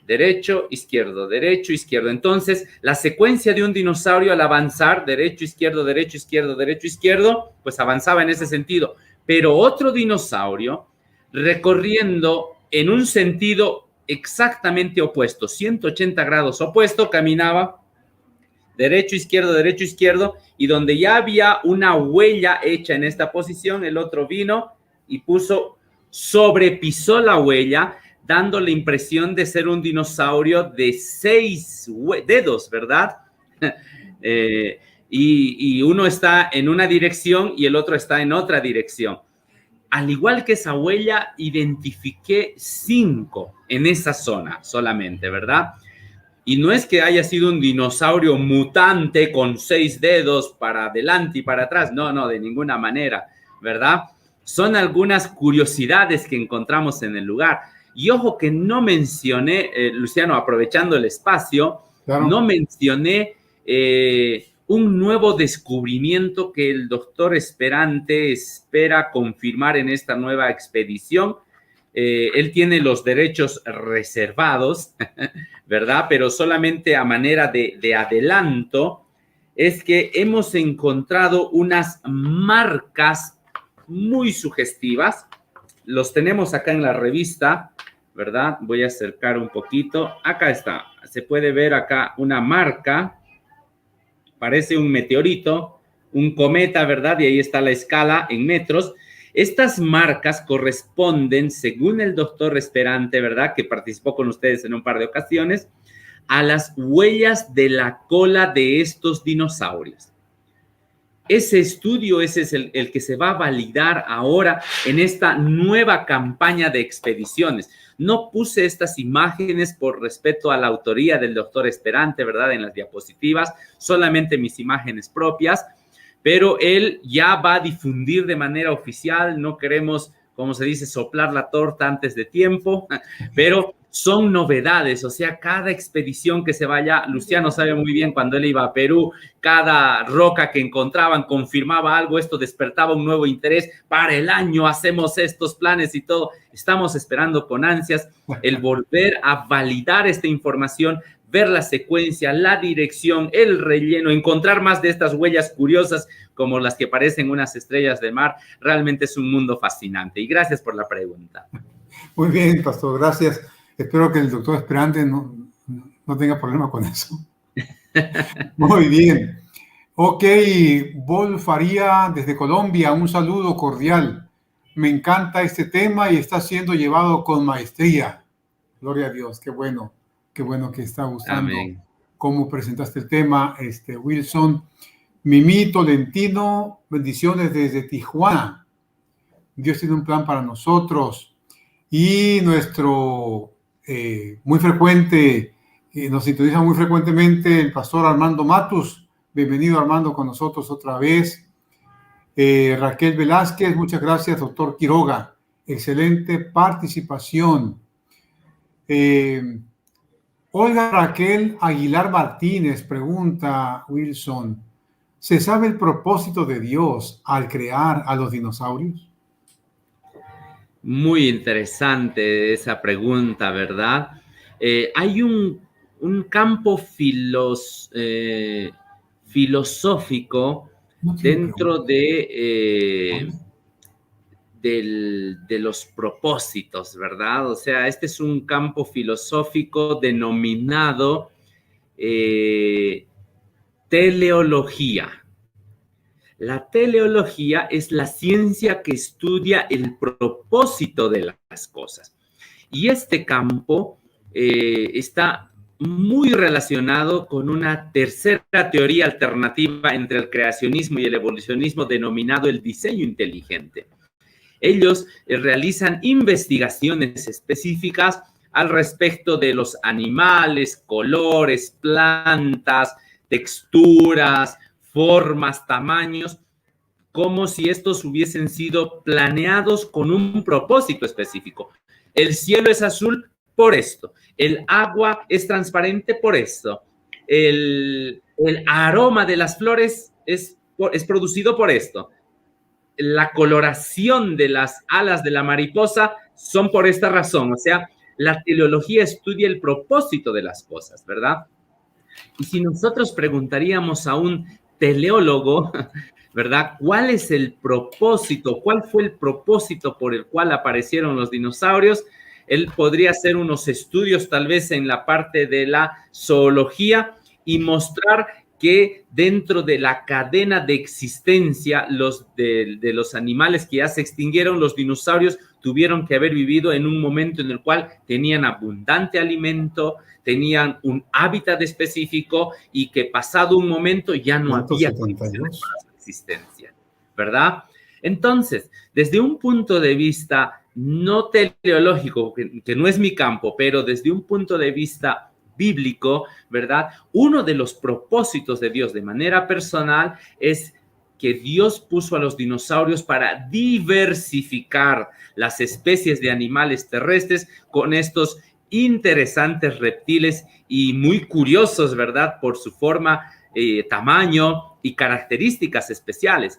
Derecho, izquierdo, derecho, izquierdo. Entonces, la secuencia de un dinosaurio al avanzar, derecho, izquierdo, derecho, izquierdo, derecho, izquierdo, pues avanzaba en ese sentido. Pero otro dinosaurio, recorriendo en un sentido exactamente opuesto, 180 grados opuesto, caminaba derecho, izquierdo, y donde ya había una huella hecha en esta posición, el otro vino y sobrepisó la huella, dando la impresión de ser un dinosaurio de 6 dedos, ¿verdad? Y uno está en una dirección y el otro está en otra dirección. Al igual que esa huella, identifiqué 5 en esa zona solamente, ¿verdad? Y no es que haya sido un dinosaurio mutante con 6 dedos para adelante y para atrás, no, de ninguna manera, ¿verdad? Son algunas curiosidades que encontramos en el lugar. Y ojo que no mencioné, Luciano, aprovechando el espacio, Claro. no mencioné un nuevo descubrimiento que el doctor Esperante espera confirmar en esta nueva expedición. Él tiene los derechos reservados, ¿verdad? Pero solamente a manera de adelanto, es que hemos encontrado unas marcas muy sugestivas. Los tenemos acá en la revista, ¿verdad? Voy a acercar un poquito. Acá está. Se puede ver acá una marca. Parece un meteorito, un cometa, ¿verdad? Y ahí está la escala en metros. Estas marcas corresponden, según el doctor Esperante, ¿verdad? Que participó con ustedes en un par de ocasiones, a las huellas de la cola de estos dinosaurios. Ese estudio ese es el que se va a validar ahora en esta nueva campaña de expediciones. No puse estas imágenes por respeto a la autoría del doctor Esperante, ¿verdad? En las diapositivas, solamente mis imágenes propias, pero él ya va a difundir de manera oficial. No queremos, como se dice, soplar la torta antes de tiempo, pero son novedades. O sea, cada expedición que se vaya, Luciano sabe muy bien cuando él iba a Perú, cada roca que encontraban confirmaba algo, esto despertaba un nuevo interés. Para el año hacemos estos planes y todo. Estamos esperando con ansias el volver a validar esta información, ver la secuencia, la dirección, el relleno, encontrar más de estas huellas curiosas como las que parecen unas estrellas de mar. Realmente es un mundo fascinante. Y gracias por la pregunta. Muy bien, pastor, gracias. Espero que el doctor Esperante no tenga problema con eso. Muy bien. Ok, Vol Faría desde Colombia, un saludo cordial. Me encanta este tema y está siendo llevado con maestría. Gloria a Dios, qué bueno que está gustando. Amén. Cómo presentaste el tema, Wilson. Mimi Tolentino, bendiciones desde Tijuana. Dios tiene un plan para nosotros. Y nuestro muy frecuente, nos sintoniza muy frecuentemente el pastor Armando Matus. Bienvenido, Armando, con nosotros otra vez. Raquel Velázquez, muchas gracias, doctor Quiroga. Excelente participación. Olga Raquel Aguilar Martínez pregunta, Wilson, ¿se sabe el propósito de Dios al crear a los dinosaurios? Muy interesante esa pregunta, ¿verdad? Hay un campo filosófico dentro de los propósitos, ¿verdad? O sea, este es un campo filosófico denominado teleología. La teleología es la ciencia que estudia el propósito de las cosas. Y este campo está muy relacionado con una tercera teoría alternativa entre el creacionismo y el evolucionismo denominado el diseño inteligente. Ellos realizan investigaciones específicas al respecto de los animales, colores, plantas, texturas, formas, tamaños, como si estos hubiesen sido planeados con un propósito específico. El cielo es azul por esto, el agua es transparente por esto, el aroma de las flores es producido por esto, la coloración de las alas de la mariposa son por esta razón. O sea, la teleología estudia el propósito de las cosas, ¿verdad? Y si nosotros preguntaríamos a un teleólogo, ¿verdad? ¿Cuál es el propósito? ¿Cuál fue el propósito por el cual aparecieron los dinosaurios? Él podría hacer unos estudios tal vez en la parte de la zoología y mostrar que dentro de la cadena de existencia de los animales que ya se extinguieron, los dinosaurios tuvieron que haber vivido en un momento en el cual tenían abundante alimento, tenían un hábitat específico y que pasado un momento ya no había condiciones para su existencia, ¿verdad? Entonces, desde un punto de vista no teleológico, que no es mi campo, pero desde un punto de vista bíblico, ¿verdad? Uno de los propósitos de Dios de manera personal es que Dios puso a los dinosaurios para diversificar las especies de animales terrestres con estos interesantes reptiles y muy curiosos, ¿verdad? Por su forma, tamaño y características especiales.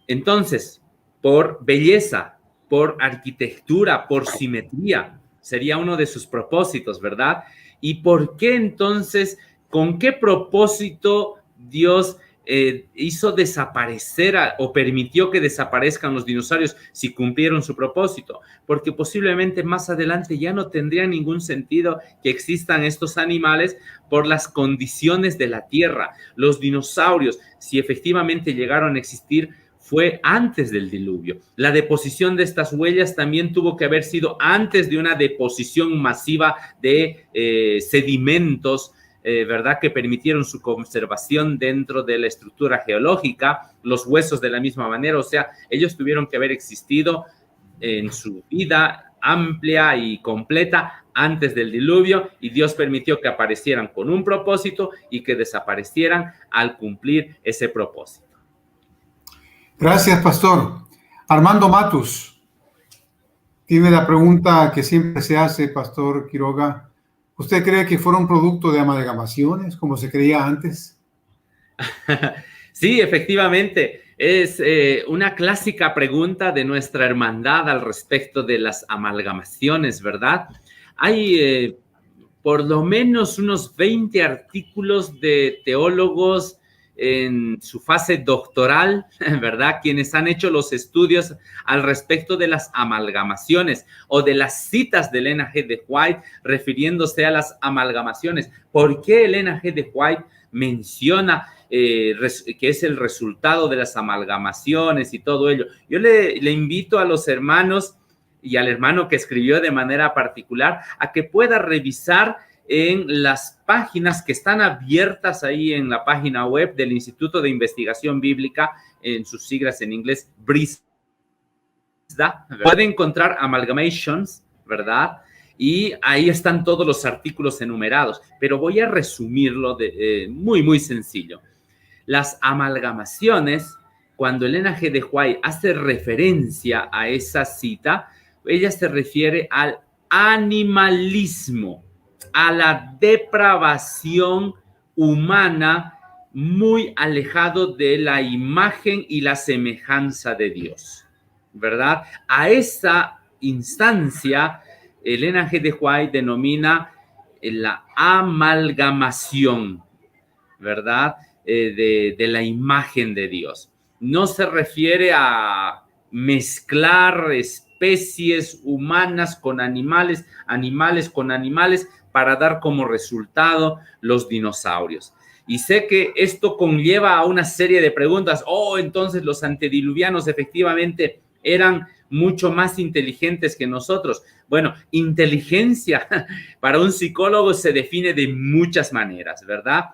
Entonces, por belleza, por arquitectura, por simetría, sería uno de sus propósitos, ¿verdad? ¿Y por qué entonces, con qué propósito Dios hizo desaparecer o permitió que desaparezcan los dinosaurios si cumplieron su propósito? Porque posiblemente más adelante ya no tendría ningún sentido que existan estos animales por las condiciones de la Tierra. Los dinosaurios, si efectivamente llegaron a existir, fue antes del diluvio. La deposición de estas huellas también tuvo que haber sido antes de una deposición masiva de sedimentos, ¿verdad? Que permitieron su conservación dentro de la estructura geológica, los huesos de la misma manera. O sea, ellos tuvieron que haber existido en su vida amplia y completa antes del diluvio, y Dios permitió que aparecieran con un propósito y que desaparecieran al cumplir ese propósito. Gracias, pastor. Armando Matus tiene la pregunta que siempre se hace, pastor Quiroga. ¿Usted cree que fueron producto de amalgamaciones, como se creía antes? Sí, efectivamente. Es una clásica pregunta de nuestra hermandad al respecto de las amalgamaciones, ¿verdad? Hay por lo menos unos 20 artículos de teólogos en su fase doctoral, ¿verdad? Quienes han hecho los estudios al respecto de las amalgamaciones o de las citas de Elena G. de White refiriéndose a las amalgamaciones. ¿Por qué Elena G. de White menciona que es el resultado de las amalgamaciones y todo ello? Yo le invito a los hermanos y al hermano que escribió de manera particular a que pueda revisar en las páginas que están abiertas ahí en la página web del Instituto de Investigación Bíblica, en sus siglas en inglés, BRISDA. Puede encontrar amalgamations, ¿verdad? Y ahí están todos los artículos enumerados, pero voy a resumirlo muy, muy sencillo. Las amalgamaciones, cuando Elena G. de White hace referencia a esa cita, ella se refiere al animalismo, a la depravación humana, muy alejado de la imagen y la semejanza de Dios, ¿verdad? A esa instancia, Elena G. de White denomina la amalgamación, ¿verdad? De la imagen de Dios. No se refiere a mezclar especies humanas con animales, animales con animales, para dar como resultado los dinosaurios. Y sé que esto conlleva a una serie de preguntas. Entonces los antediluvianos efectivamente eran mucho más inteligentes que nosotros. Bueno, inteligencia para un psicólogo se define de muchas maneras, ¿verdad?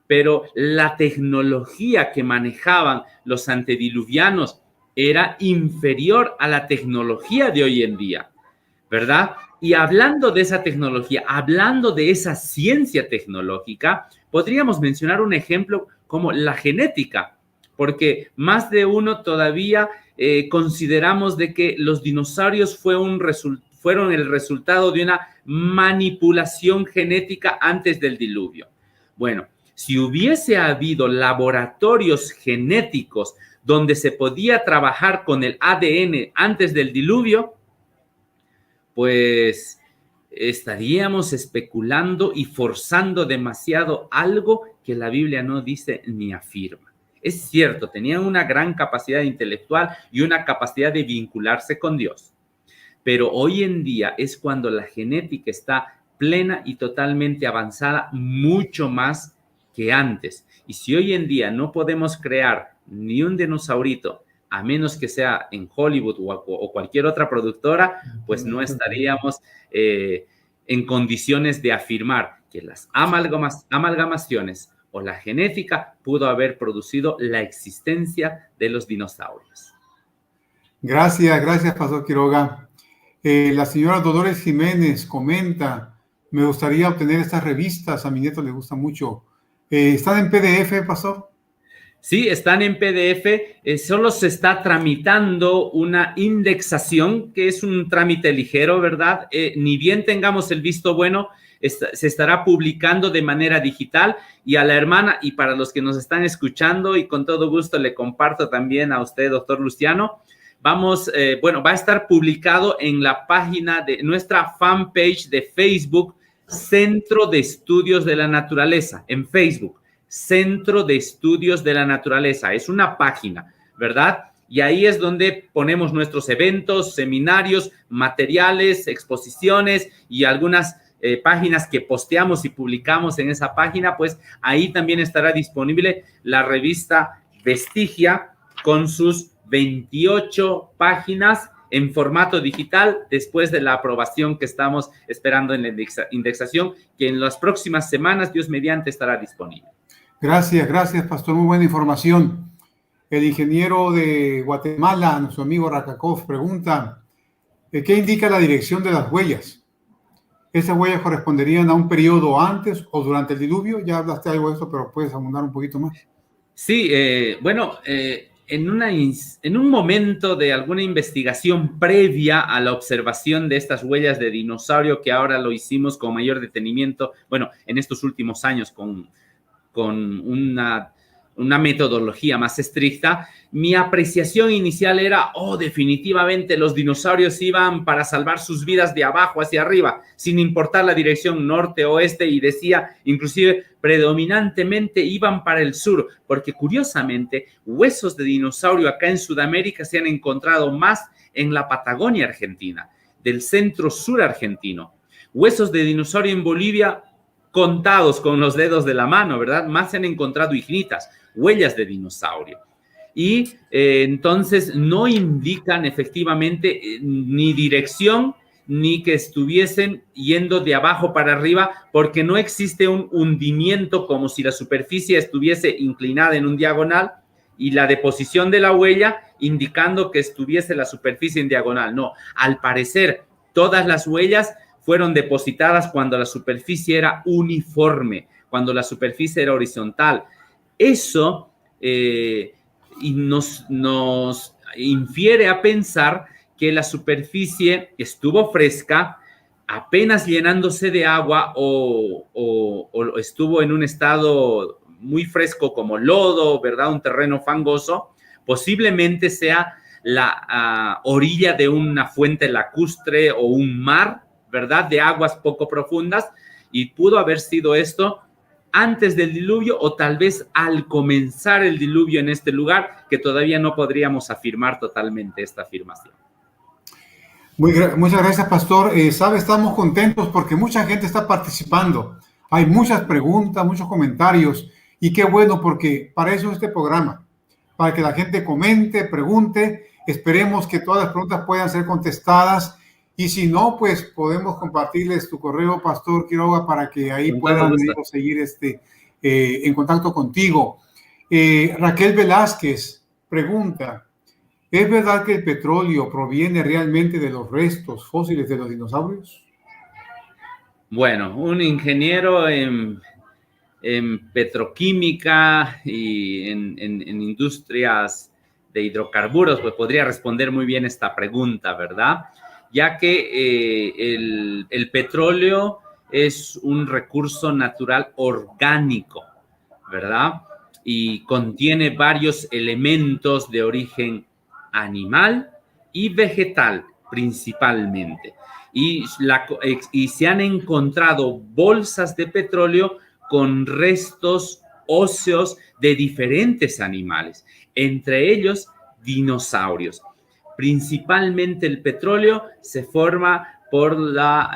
Pero la tecnología que manejaban los antediluvianos era inferior a la tecnología de hoy en día, ¿verdad? Y hablando de esa tecnología, hablando de esa ciencia tecnológica, podríamos mencionar un ejemplo como la genética, porque más de uno todavía consideramos de que los dinosaurios fueron el resultado de una manipulación genética antes del diluvio. Bueno, si hubiese habido laboratorios genéticos donde se podía trabajar con el ADN antes del diluvio, pues estaríamos especulando y forzando demasiado algo que la Biblia no dice ni afirma. Es cierto, tenían una gran capacidad intelectual y una capacidad de vincularse con Dios, pero hoy en día es cuando la genética está plena y totalmente avanzada, mucho más que antes. Y si hoy en día no podemos crear ni un dinosaurito, a menos que sea en Hollywood o cualquier otra productora, pues no estaríamos en condiciones de afirmar que las amalgamaciones o la genética pudo haber producido la existencia de los dinosaurios. Gracias, Pastor Quiroga. La señora Dolores Jiménez comenta, me gustaría obtener estas revistas, a mi nieto le gusta mucho. ¿Están en PDF, Pastor? Sí, están en PDF, solo se está tramitando una indexación, que es un trámite ligero, ¿verdad? Ni bien tengamos el visto bueno, se estará publicando de manera digital. Y a la hermana, y para los que nos están escuchando, y con todo gusto le comparto también a usted, doctor Luciano, va a estar publicado en la página de nuestra fanpage de Facebook, Centro de Estudios de la Naturaleza, en Facebook. Centro de Estudios de la Naturaleza. Es una página, ¿verdad? Y ahí es donde ponemos nuestros eventos, seminarios, materiales, exposiciones y algunas páginas que posteamos y publicamos en esa página. Pues ahí también estará disponible la revista Vestigia con sus 28 páginas en formato digital después de la aprobación que estamos esperando en la indexación, que en las próximas semanas, Dios mediante, estará disponible. Gracias, Pastor. Muy buena información. El ingeniero de Guatemala, nuestro amigo Rakakov, pregunta, ¿qué indica la dirección de las huellas? ¿Esas huellas corresponderían a un periodo antes o durante el diluvio? Ya hablaste algo de eso, pero puedes abundar un poquito más. Sí, en un momento de alguna investigación previa a la observación de estas huellas de dinosaurio, que ahora lo hicimos con mayor detenimiento, bueno, en estos últimos años con una metodología más estricta, mi apreciación inicial era, definitivamente los dinosaurios iban para salvar sus vidas de abajo hacia arriba, sin importar la dirección norte o oeste, y decía, inclusive, predominantemente iban para el sur, porque curiosamente, huesos de dinosaurio acá en Sudamérica se han encontrado más en la Patagonia argentina, del centro sur argentino. Huesos de dinosaurio en Bolivia, contados con los dedos de la mano, ¿verdad? Más se han encontrado ignitas, huellas de dinosaurio. Y entonces no indican efectivamente ni dirección, ni que estuviesen yendo de abajo para arriba, porque no existe un hundimiento como si la superficie estuviese inclinada en un diagonal y la deposición de la huella indicando que estuviese la superficie en diagonal. No, al parecer todas las huellas fueron depositadas cuando la superficie era uniforme, cuando la superficie era horizontal. Eso nos infiere a pensar que la superficie estuvo fresca, apenas llenándose de agua o estuvo en un estado muy fresco como lodo, ¿verdad? Un terreno fangoso. Posiblemente sea la orilla de una fuente lacustre o un mar, ¿verdad? De aguas poco profundas, y pudo haber sido esto antes del diluvio o tal vez al comenzar el diluvio en este lugar, que todavía no podríamos afirmar totalmente esta afirmación. Muchas gracias, Pastor. Estamos contentos porque mucha gente está participando. Hay muchas preguntas, muchos comentarios, Y qué bueno, porque para eso es este programa, para que la gente comente, pregunte. Esperemos que todas las preguntas puedan ser contestadas. Y si no, pues podemos compartirles tu correo, Pastor Quiroga, para que ahí puedan seguir en contacto contigo. Raquel Velázquez pregunta, ¿es verdad que el petróleo proviene realmente de los restos fósiles de los dinosaurios? Bueno, un ingeniero en petroquímica y en industrias de hidrocarburos, pues podría responder muy bien esta pregunta, ¿verdad? Ya que el petróleo es un recurso natural orgánico, ¿verdad? Y contiene varios elementos de origen animal y vegetal, principalmente. Y se han encontrado bolsas de petróleo con restos óseos de diferentes animales, entre ellos dinosaurios. Principalmente el petróleo se forma por la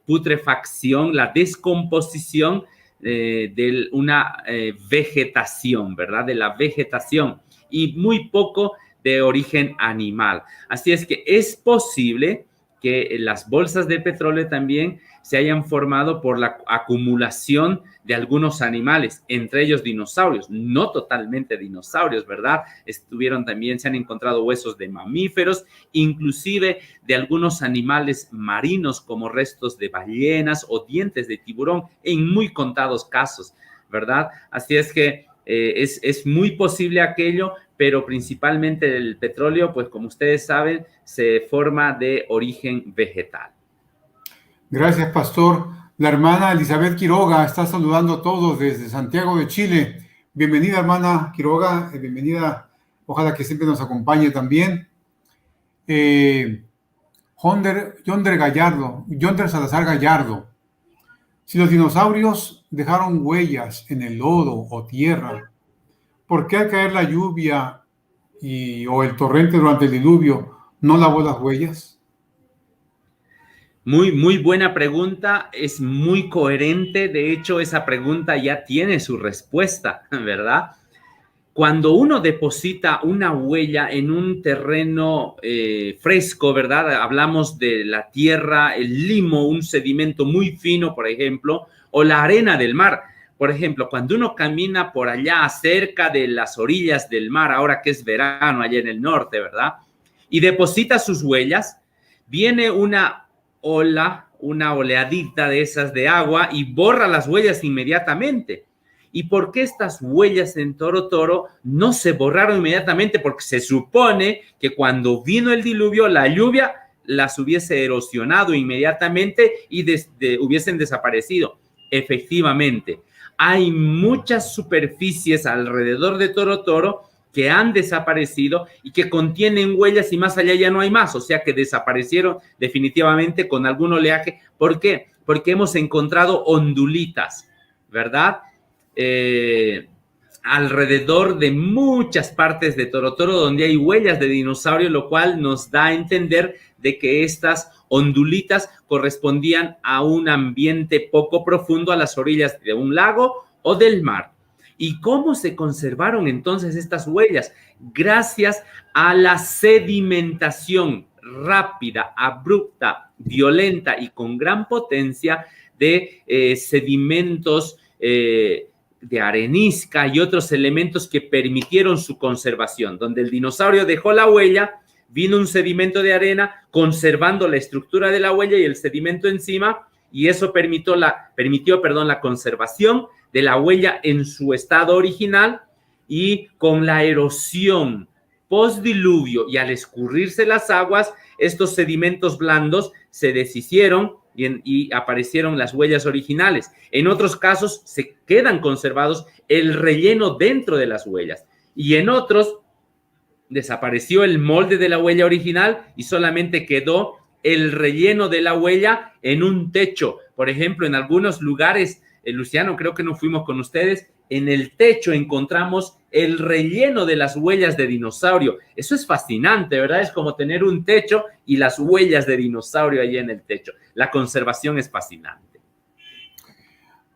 putrefacción, la descomposición de una vegetación, ¿verdad? De la vegetación y muy poco de origen animal. Así es que es posible que las bolsas de petróleo también se hayan formado por la acumulación de algunos animales, entre ellos dinosaurios, no totalmente dinosaurios, ¿verdad? Se han encontrado huesos de mamíferos, inclusive de algunos animales marinos como restos de ballenas o dientes de tiburón, en muy contados casos, ¿verdad? Así es que es muy posible aquello, pero principalmente el petróleo, pues como ustedes saben, se forma de origen vegetal. Gracias, Pastor. La hermana Elizabeth Quiroga está saludando a todos desde Santiago de Chile. Bienvenida, hermana Quiroga, bienvenida. Ojalá que siempre nos acompañe también. Yonder Salazar Gallardo. Si los dinosaurios dejaron huellas en el lodo o tierra, ¿por qué al caer la lluvia o el torrente durante el diluvio no lavó las huellas? Muy, muy buena pregunta, es muy coherente. De hecho, esa pregunta ya tiene su respuesta, ¿verdad? Cuando uno deposita una huella en un terreno fresco, ¿verdad? Hablamos de la tierra, el limo, un sedimento muy fino, por ejemplo, o la arena del mar. Por ejemplo, cuando uno camina por allá cerca de las orillas del mar, ahora que es verano allá en el norte, ¿verdad? Y deposita sus huellas, viene una oleadita de esas de agua y borra las huellas inmediatamente. ¿Y por qué estas huellas en Toro Toro no se borraron inmediatamente? Porque se supone que cuando vino el diluvio, la lluvia las hubiese erosionado inmediatamente y hubiesen desaparecido. Efectivamente, hay muchas superficies alrededor de Toro Toro que han desaparecido y que contienen huellas y más allá ya no hay más, o sea que desaparecieron definitivamente con algún oleaje. ¿Por qué? Porque hemos encontrado ondulitas, ¿verdad? Alrededor de muchas partes de Toro Toro donde hay huellas de dinosaurio, lo cual nos da a entender de que estas ondulitas correspondían a un ambiente poco profundo a las orillas de un lago o del mar. ¿Y cómo se conservaron entonces estas huellas? Gracias a la sedimentación rápida, abrupta, violenta y con gran potencia de sedimentos de arenisca y otros elementos que permitieron su conservación. Donde el dinosaurio dejó la huella, vino un sedimento de arena conservando la estructura de la huella y el sedimento encima, y eso permitió la conservación de la huella en su estado original. Y con la erosión postdiluvio y al escurrirse las aguas, estos sedimentos blandos se deshicieron y aparecieron las huellas originales. En otros casos se quedan conservados el relleno dentro de las huellas, y en otros desapareció el molde de la huella original y solamente quedó el relleno de la huella en un techo. Por ejemplo, en algunos lugares, Luciano, creo que no fuimos con ustedes, en el techo encontramos el relleno de las huellas de dinosaurio. Eso es fascinante, ¿verdad? Es como tener un techo y las huellas de dinosaurio ahí en el techo. La conservación es fascinante.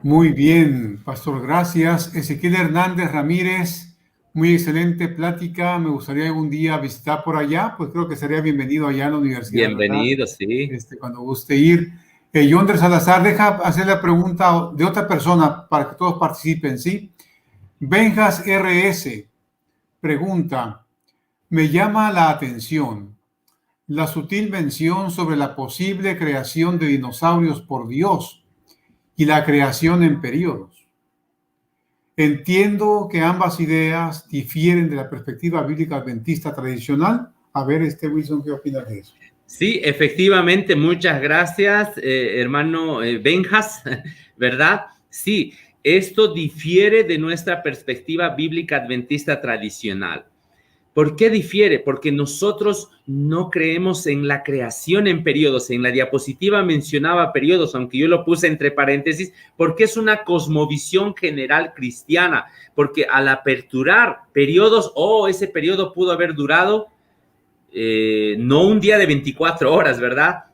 Muy bien, Pastor, gracias. Ezequiel Hernández Ramírez, muy excelente plática. Me gustaría algún día visitar por allá, pues creo que sería bienvenido allá en la universidad, ¿verdad? Bienvenido, sí. Cuando guste ir. Yonder Salazar, deja hacer la pregunta de otra persona para que todos participen, ¿sí? Benjas RS pregunta, me llama la atención la sutil mención sobre la posible creación de dinosaurios por Dios y la creación en periodos. Entiendo que ambas ideas difieren de la perspectiva bíblica adventista tradicional. A ver, Wilson, ¿qué opinas de eso? Sí, efectivamente, muchas gracias, hermano Benjas, ¿verdad? Sí, esto difiere de nuestra perspectiva bíblica adventista tradicional. ¿Por qué difiere? Porque nosotros no creemos en la creación en periodos. En la diapositiva mencionaba periodos, aunque yo lo puse entre paréntesis, porque es una cosmovisión general cristiana, porque al aperturar periodos, ese periodo pudo haber durado no un día de 24 horas, ¿verdad?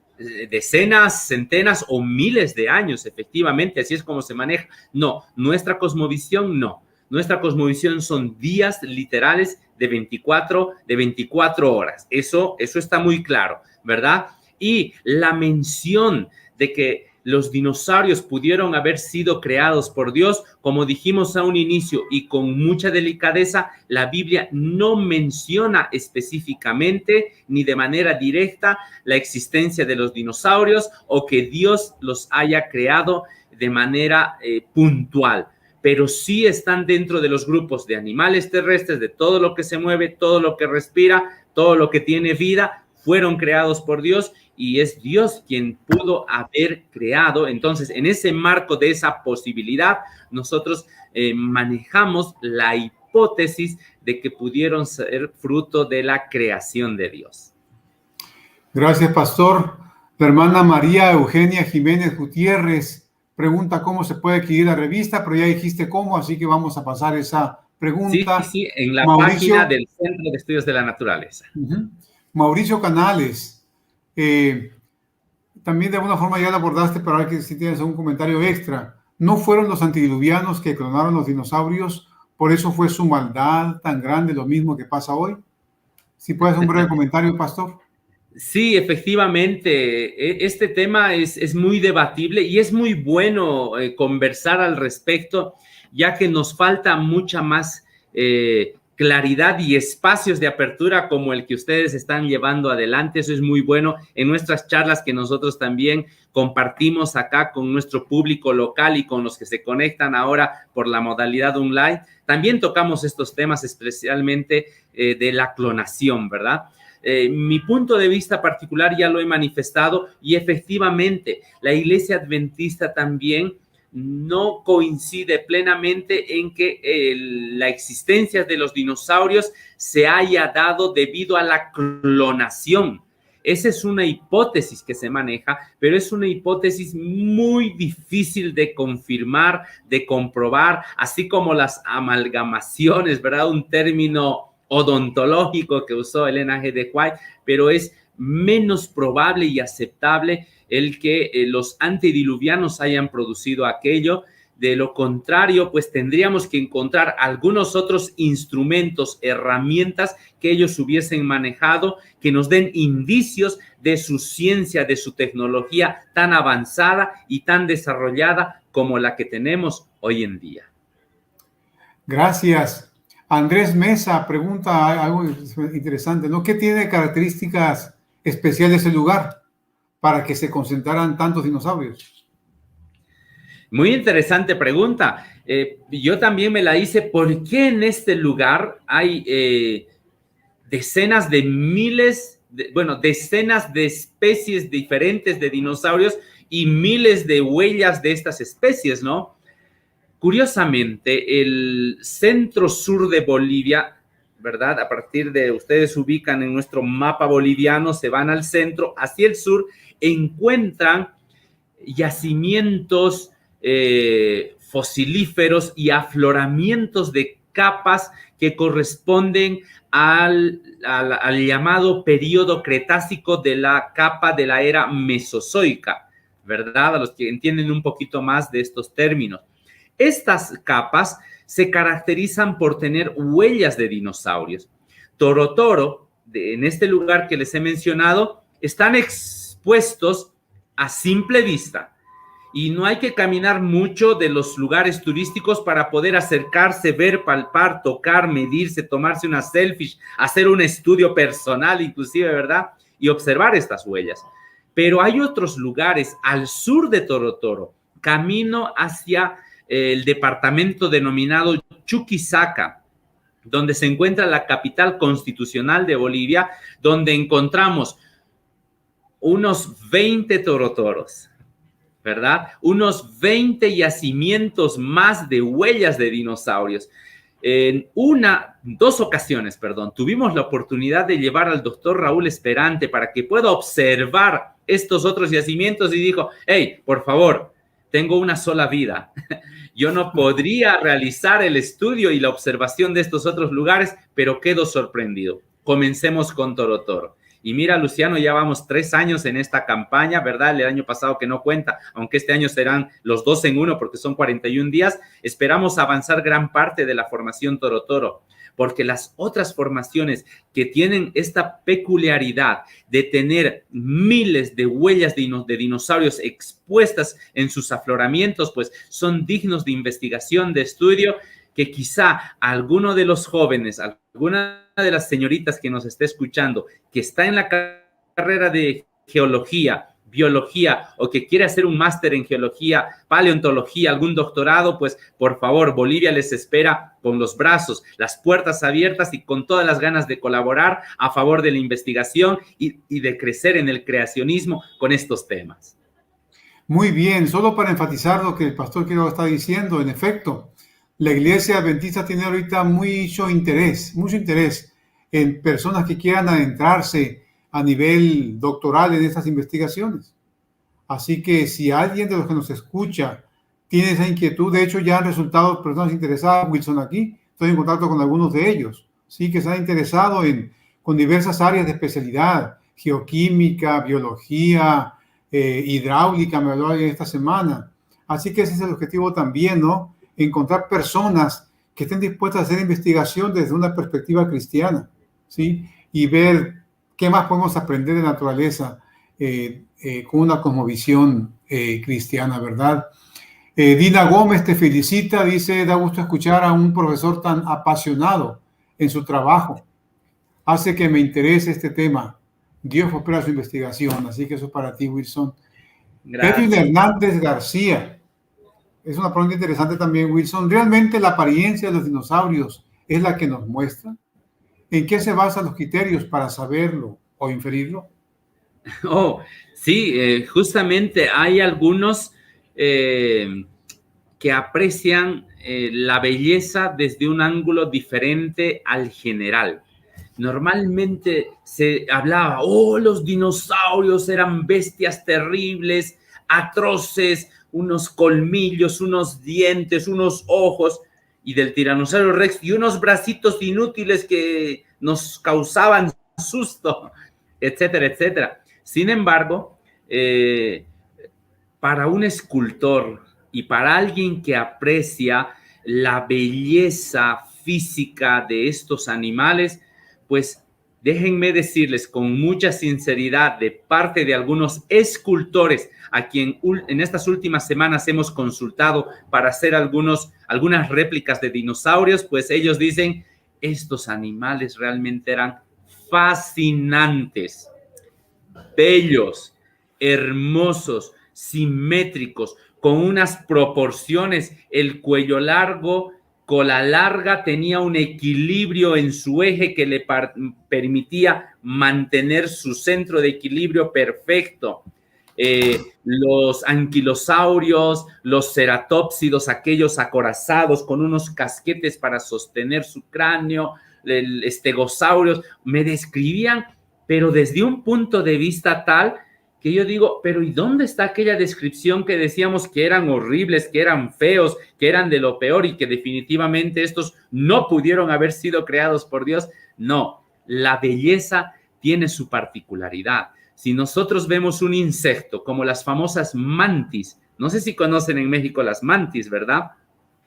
Decenas, centenas o miles de años, efectivamente, así es como se maneja. No, nuestra cosmovisión no. Nuestra cosmovisión son días literales de 24 horas. Eso está muy claro, ¿verdad? Y la mención de que los dinosaurios pudieron haber sido creados por Dios, como dijimos a un inicio y con mucha delicadeza, la Biblia no menciona específicamente ni de manera directa la existencia de los dinosaurios o que Dios los haya creado de manera puntual, pero sí están dentro de los grupos de animales terrestres, de todo lo que se mueve, todo lo que respira, todo lo que tiene vida, fueron creados por Dios y es Dios quien pudo haber creado. Entonces, en ese marco de esa posibilidad, nosotros manejamos la hipótesis de que pudieron ser fruto de la creación de Dios. Gracias, pastor. La hermana María Eugenia Jiménez Gutiérrez pregunta cómo se puede adquirir la revista, pero ya dijiste cómo, así que vamos a pasar esa pregunta. Sí, en la página del Centro de Estudios de la Naturaleza. Mauricio Canales, también de alguna forma ya la abordaste, pero hay que si tienes algún comentario extra. ¿No fueron los antidiluvianos que clonaron los dinosaurios? ¿Por eso fue su maldad tan grande, lo mismo que pasa hoy? ¿Sí puedes un breve comentario, pastor? Sí, efectivamente, este tema es muy debatible y es muy bueno conversar al respecto, ya que nos falta mucha más claridad y espacios de apertura como el que ustedes están llevando adelante. Eso es muy bueno en nuestras charlas que nosotros también compartimos acá con nuestro público local y con los que se conectan ahora por la modalidad online. También tocamos estos temas especialmente de la clonación, ¿verdad? Mi punto de vista particular ya lo he manifestado y efectivamente la Iglesia Adventista también no coincide plenamente en que la existencia de los dinosaurios se haya dado debido a la clonación. Esa es una hipótesis que se maneja, pero es una hipótesis muy difícil de confirmar, de comprobar, así como las amalgamaciones, ¿verdad? Un término odontológico que usó Elena G. de White, pero es menos probable y aceptable el que los antediluvianos hayan producido aquello. De lo contrario, pues tendríamos que encontrar algunos otros instrumentos, herramientas que ellos hubiesen manejado, que nos den indicios de su ciencia, de su tecnología tan avanzada y tan desarrollada como la que tenemos hoy en día. Gracias. Andrés Mesa pregunta algo interesante, ¿no? ¿Qué tiene características especiales el lugar para que se concentraran tantos dinosaurios? Muy interesante pregunta. Yo también me la hice. ¿Por qué en este lugar hay decenas de miles, decenas de especies diferentes de dinosaurios y miles de huellas de estas especies, ¿no? Curiosamente, el centro sur de Bolivia, ¿verdad? A partir de, ustedes ubican en nuestro mapa boliviano, se van al centro, hacia el sur, encuentran yacimientos fosilíferos y afloramientos de capas que corresponden al llamado periodo Cretácico de la capa de la era Mesozoica, ¿verdad? A los que entienden un poquito más de estos términos. Estas capas se caracterizan por tener huellas de dinosaurios. Torotoro, en este lugar que les he mencionado, están expuestos a simple vista. Y no hay que caminar mucho de los lugares turísticos para poder acercarse, ver, palpar, tocar, medirse, tomarse una selfie, hacer un estudio personal inclusive, ¿verdad? Y observar estas huellas. Pero hay otros lugares al sur de Torotoro, camino hacia el departamento denominado Chuquisaca, donde se encuentra la capital constitucional de Bolivia, donde encontramos unos 20 torotoros, ¿verdad? Unos 20 yacimientos más de huellas de dinosaurios. En dos ocasiones, tuvimos la oportunidad de llevar al doctor Raúl Esperante para que pueda observar estos otros yacimientos y dijo, hey, por favor, tengo una sola vida. Yo no podría realizar el estudio y la observación de estos otros lugares, pero quedo sorprendido. Comencemos con Torotoro. Y mira, Luciano, ya vamos 3 años en esta campaña, ¿verdad? El año pasado que no cuenta, aunque este año serán los 2 en 1 porque son 41 días. Esperamos avanzar gran parte de la formación Torotoro, porque las otras formaciones que tienen esta peculiaridad de tener miles de huellas de dinosaurios expuestas en sus afloramientos, pues son dignos de investigación, de estudio, que quizá alguno de los jóvenes, alguna de las señoritas que nos esté escuchando, que está en la carrera de geología, biología o que quiere hacer un máster en geología, paleontología, algún doctorado, pues por favor, Bolivia les espera con los brazos, las puertas abiertas y con todas las ganas de colaborar a favor de la investigación y de crecer en el creacionismo con estos temas. Muy bien, solo para enfatizar lo que el pastor Quiroga está diciendo, en efecto, la Iglesia Adventista tiene ahorita mucho interés en personas que quieran adentrarse a nivel doctoral en estas investigaciones. Así que si alguien de los que nos escucha tiene esa inquietud, de hecho ya han resultado personas interesadas, Wilson, aquí, estoy en contacto con algunos de ellos, sí, que se han interesado con diversas áreas de especialidad, geoquímica, biología, hidráulica, me habló esta semana. Así que ese es el objetivo también, ¿no? Encontrar personas que estén dispuestas a hacer investigación desde una perspectiva cristiana, ¿sí? Y ver qué más podemos aprender de naturaleza con una cosmovisión cristiana, ¿verdad? Dina Gómez te felicita, dice, da gusto escuchar a un profesor tan apasionado en su trabajo. Hace que me interese este tema. Dios prospera su investigación, así que eso es para ti, Wilson. Gracias. Edwin Hernández García. Es una pregunta interesante también, Wilson. ¿Realmente la apariencia de los dinosaurios es la que nos muestra? ¿En qué se basan los criterios para saberlo o inferirlo? Oh, sí, justamente hay algunos que aprecian la belleza desde un ángulo diferente al general. Normalmente se hablaba, los dinosaurios eran bestias terribles, atroces, unos colmillos, unos dientes, unos ojos, y del tiranosaurio rex, y unos bracitos inútiles que nos causaban susto, etcétera, etcétera. Sin embargo, para un escultor y para alguien que aprecia la belleza física de estos animales, pues déjenme decirles con mucha sinceridad de parte de algunos escultores a quien en estas últimas semanas hemos consultado para hacer algunas réplicas de dinosaurios, pues ellos dicen, estos animales realmente eran fascinantes, bellos, hermosos, simétricos, con unas proporciones, el cuello largo, cola larga, tenía un equilibrio en su eje que le permitía mantener su centro de equilibrio perfecto. Los anquilosaurios, los ceratópsidos, aquellos acorazados con unos casquetes para sostener su cráneo, el estegosaurios, me describían, pero desde un punto de vista tal que yo digo, pero ¿y dónde está aquella descripción que decíamos que eran horribles, que eran feos, que eran de lo peor y que definitivamente estos no pudieron haber sido creados por Dios? No, la belleza tiene su particularidad. si nosotros vemos un insecto como las famosas mantis, no sé si conocen en México las mantis, ¿verdad?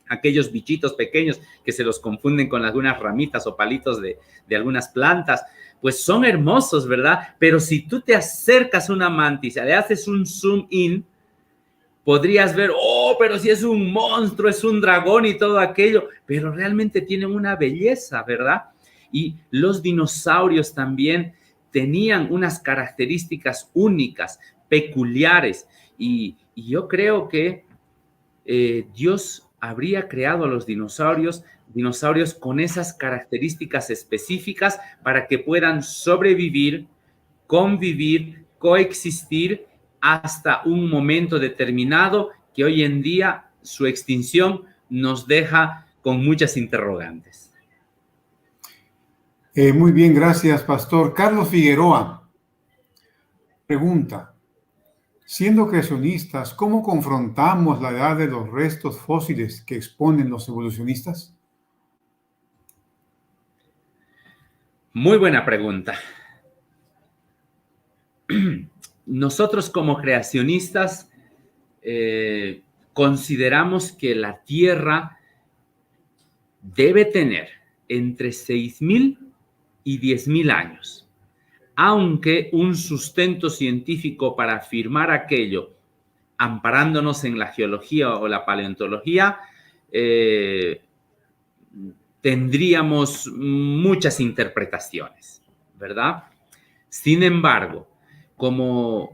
Aquellos bichitos pequeños que se los confunden con algunas ramitas o palitos de algunas plantas, pues son hermosos, ¿verdad? Pero si tú te acercas a una mantis, le haces un zoom in, podrías ver, oh, pero si es un monstruo, es un dragón y todo aquello, pero realmente tienen una belleza, ¿verdad? Y los dinosaurios también tenían unas características únicas, peculiares, y yo creo que Dios habría creado a los dinosaurios con esas características específicas para que puedan sobrevivir, convivir, coexistir hasta un momento determinado que hoy en día su extinción nos deja con muchas interrogantes. Muy bien, gracias, Pastor. Carlos Figueroa pregunta, siendo creacionistas, ¿cómo confrontamos la edad de los restos fósiles que exponen los evolucionistas? Muy buena pregunta. Nosotros como creacionistas consideramos que la Tierra debe tener entre 6,000 y 10,000 años, aunque un sustento científico para afirmar aquello, amparándonos en la geología o la paleontología, tendríamos muchas interpretaciones, ¿verdad? Sin embargo, como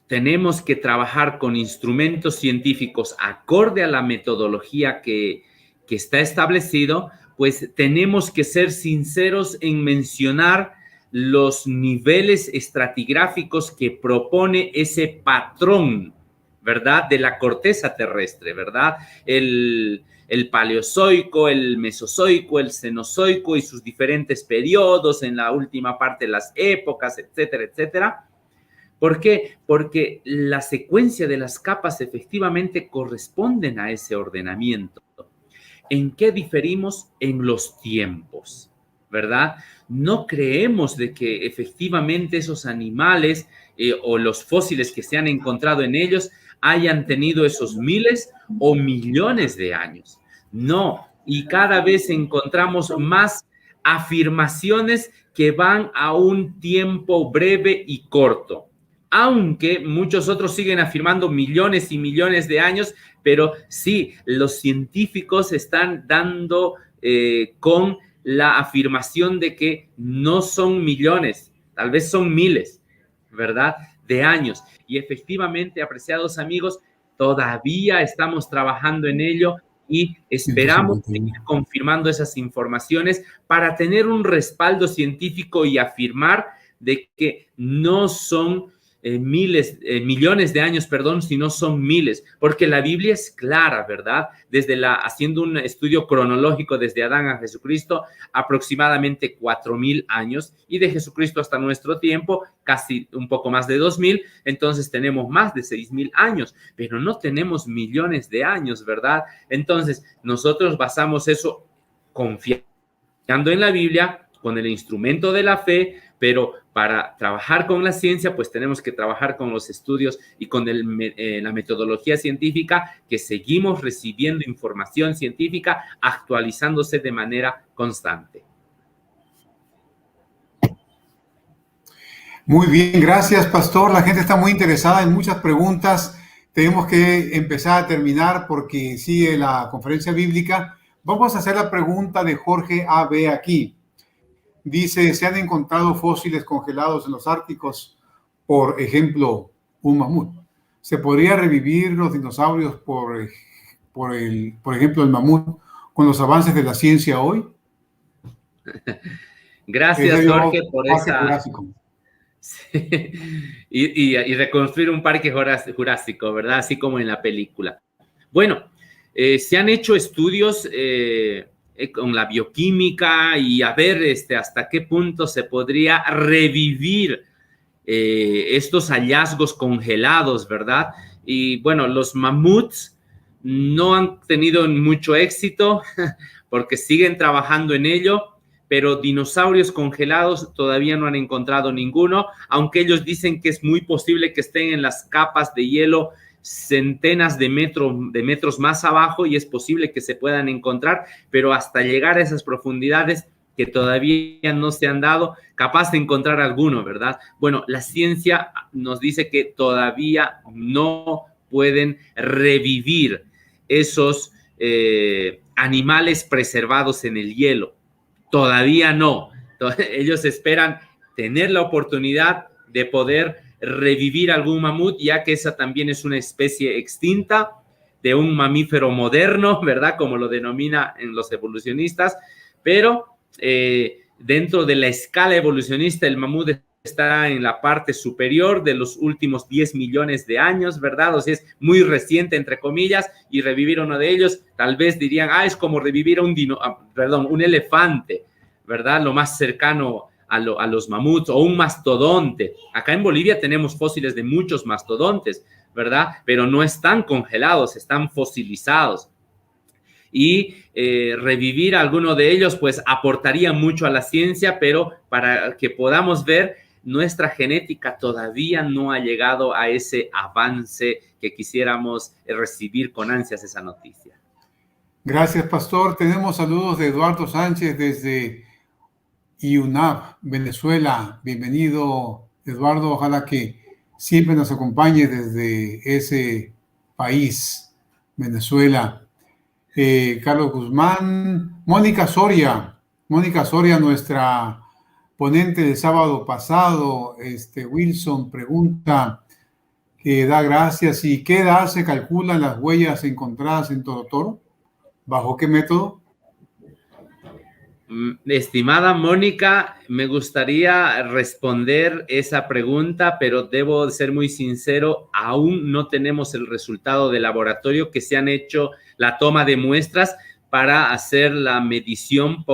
tenemos que trabajar con instrumentos científicos acorde a la metodología que está establecido, pues tenemos que ser sinceros en mencionar los niveles estratigráficos que propone ese patrón, ¿verdad? De la corteza terrestre, ¿verdad? El paleozoico, el mesozoico, el cenozoico y sus diferentes periodos, en la última parte las épocas, etcétera, etcétera. ¿Por qué? Porque la secuencia de las capas efectivamente corresponden a ese ordenamiento. ¿En qué diferimos? En los tiempos, ¿verdad? No creemos de que efectivamente esos animales o los fósiles que se han encontrado en ellos hayan tenido esos miles o millones de años. No, y cada vez encontramos más afirmaciones que van a un tiempo breve y corto, aunque muchos otros siguen afirmando millones y millones de años, pero sí, los científicos están dando con la afirmación de que no son millones, tal vez son miles, ¿verdad?, de años. Y efectivamente, apreciados amigos, todavía estamos trabajando en ello y esperamos seguir confirmando esas informaciones para tener un respaldo científico y afirmar de que no son millones de años, sino son miles, porque la Biblia es clara, ¿verdad? Haciendo un estudio cronológico desde Adán a Jesucristo, aproximadamente 4,000 años, y de Jesucristo hasta nuestro tiempo, casi un poco más de 2,000, entonces tenemos más de 6,000 años, pero no tenemos millones de años, ¿verdad? Entonces, nosotros basamos eso confiando en la Biblia, con el instrumento de la fe, pero para trabajar con la ciencia, pues tenemos que trabajar con los estudios y con la metodología científica, que seguimos recibiendo información científica actualizándose de manera constante. Muy bien, gracias, Pastor. La gente está muy interesada en muchas preguntas. Tenemos que empezar a terminar porque sigue la conferencia bíblica. Vamos a hacer la pregunta de Jorge A.B. aquí. Dice, se han encontrado fósiles congelados en los árticos, por ejemplo, un mamut. ¿Se podría revivir los dinosaurios por ejemplo, el mamut, con los avances de la ciencia hoy? Gracias, Jorge, por esa... Sí. Y reconstruir un parque jurásico, ¿verdad? Así como en la película. Bueno, se han hecho estudios con la bioquímica y a ver hasta qué punto se podría revivir estos hallazgos congelados, ¿verdad? Y bueno, los mamuts no han tenido mucho éxito porque siguen trabajando en ello, pero dinosaurios congelados todavía no han encontrado ninguno, aunque ellos dicen que es muy posible que estén en las capas de hielo centenas de metros más abajo, y es posible que se puedan encontrar, pero hasta llegar a esas profundidades que todavía no se han dado, capaz de encontrar alguno, ¿verdad? Bueno, la ciencia nos dice que todavía no pueden revivir esos animales preservados en el hielo. Todavía no. Ellos esperan tener la oportunidad de poder revivir algún mamut, ya que esa también es una especie extinta de un mamífero moderno, ¿verdad? Como lo denominan los evolucionistas, pero dentro de la escala evolucionista, el mamut está en la parte superior de los últimos 10 millones de años, ¿verdad? O sea, es muy reciente, entre comillas, y revivir uno de ellos, tal vez dirían, es como revivir un elefante, ¿verdad? Lo más cercano a los mamuts, o un mastodonte. Acá en Bolivia tenemos fósiles de muchos mastodontes, ¿verdad? Pero no están congelados, están fosilizados. Y revivir alguno de ellos, pues aportaría mucho a la ciencia, pero para que podamos ver, nuestra genética todavía no ha llegado a ese avance que quisiéramos recibir con ansias esa noticia. Gracias, pastor. Tenemos saludos de Eduardo Sánchez desde IUNAV, Venezuela. Bienvenido, Eduardo. Ojalá que siempre nos acompañe desde ese país, Venezuela. Carlos Guzmán, Mónica Soria, nuestra ponente del sábado pasado. Wilson pregunta, que da gracias, ¿y qué edad se calculan las huellas encontradas en Torotoro? ¿Bajo qué método? Estimada Mónica, me gustaría responder esa pregunta, pero debo ser muy sincero, aún no tenemos el resultado del laboratorio, que se han hecho la toma de muestras para hacer la medición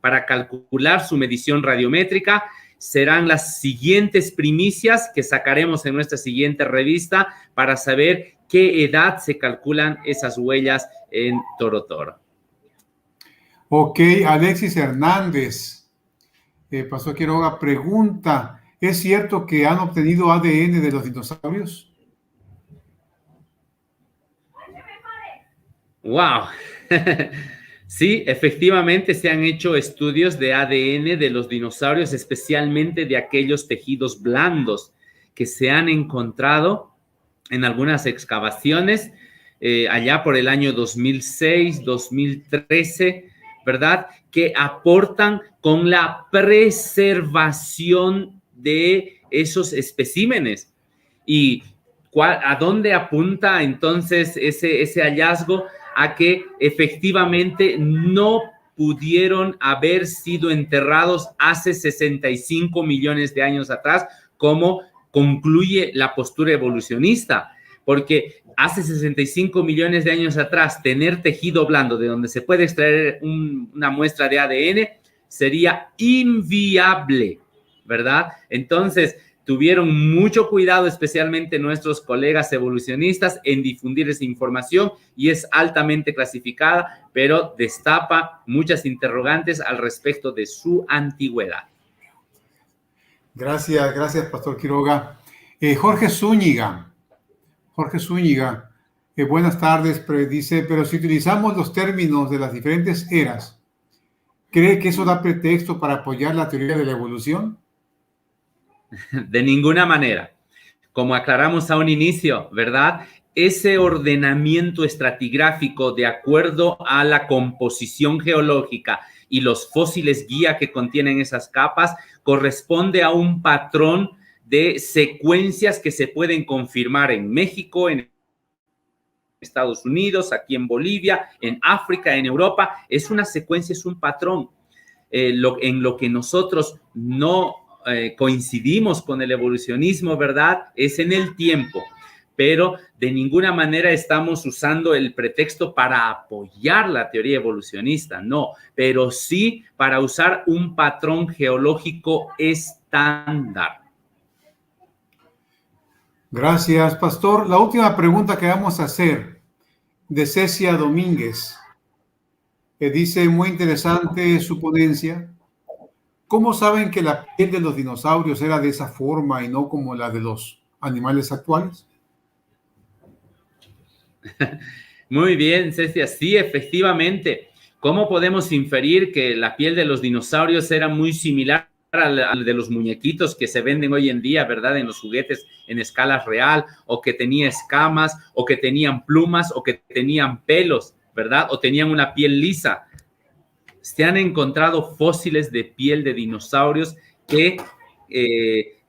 para calcular su medición radiométrica. Serán las siguientes primicias que sacaremos en nuestra siguiente revista para saber qué edad se calculan esas huellas en Torotoro. Ok, Alexis Hernández, Pastor Quiroga, pregunta, ¿es cierto que han obtenido ADN de los dinosaurios? ¡Wow! Sí, efectivamente se han hecho estudios de ADN de los dinosaurios, especialmente de aquellos tejidos blandos que se han encontrado en algunas excavaciones allá por el año 2006, 2013, ¿verdad? Que aportan con la preservación de esos especímenes. ¿Y a dónde apunta entonces ese hallazgo? A que efectivamente no pudieron haber sido enterrados hace 65 millones de años atrás, como concluye la postura evolucionista, porque hace 65 millones de años atrás tener tejido blando de donde se puede extraer una muestra de ADN sería inviable, ¿verdad? Entonces, tuvieron mucho cuidado, especialmente nuestros colegas evolucionistas, en difundir esa información, y es altamente clasificada, pero destapa muchas interrogantes al respecto de su antigüedad. Gracias, Pastor Quiroga. Jorge Zúñiga, buenas tardes, dice, pero si utilizamos los términos de las diferentes eras, ¿cree que eso da pretexto para apoyar la teoría de la evolución? De ninguna manera. Como aclaramos a un inicio, ¿verdad? Ese ordenamiento estratigráfico de acuerdo a la composición geológica y los fósiles guía que contienen esas capas corresponde a un patrón de secuencias que se pueden confirmar en México, en Estados Unidos, aquí en Bolivia, en África, en Europa. Es una secuencia, es un patrón. En lo que nosotros no coincidimos con el evolucionismo, ¿verdad? Es en el tiempo, pero de ninguna manera estamos usando el pretexto para apoyar la teoría evolucionista, no, pero sí para usar un patrón geológico estándar. Gracias, Pastor. La última pregunta que vamos a hacer de Cecia Domínguez. Dice, muy interesante su ponencia. ¿Cómo saben que la piel de los dinosaurios era de esa forma y no como la de los animales actuales? Muy bien, Cecia. Sí, efectivamente. ¿Cómo podemos inferir que la piel de los dinosaurios era muy similar al de los muñequitos que se venden hoy en día, ¿verdad? En los juguetes en escala real, o que tenía escamas, o que tenían plumas, o que tenían pelos, ¿verdad? O tenían una piel lisa. Se han encontrado fósiles de piel de dinosaurios que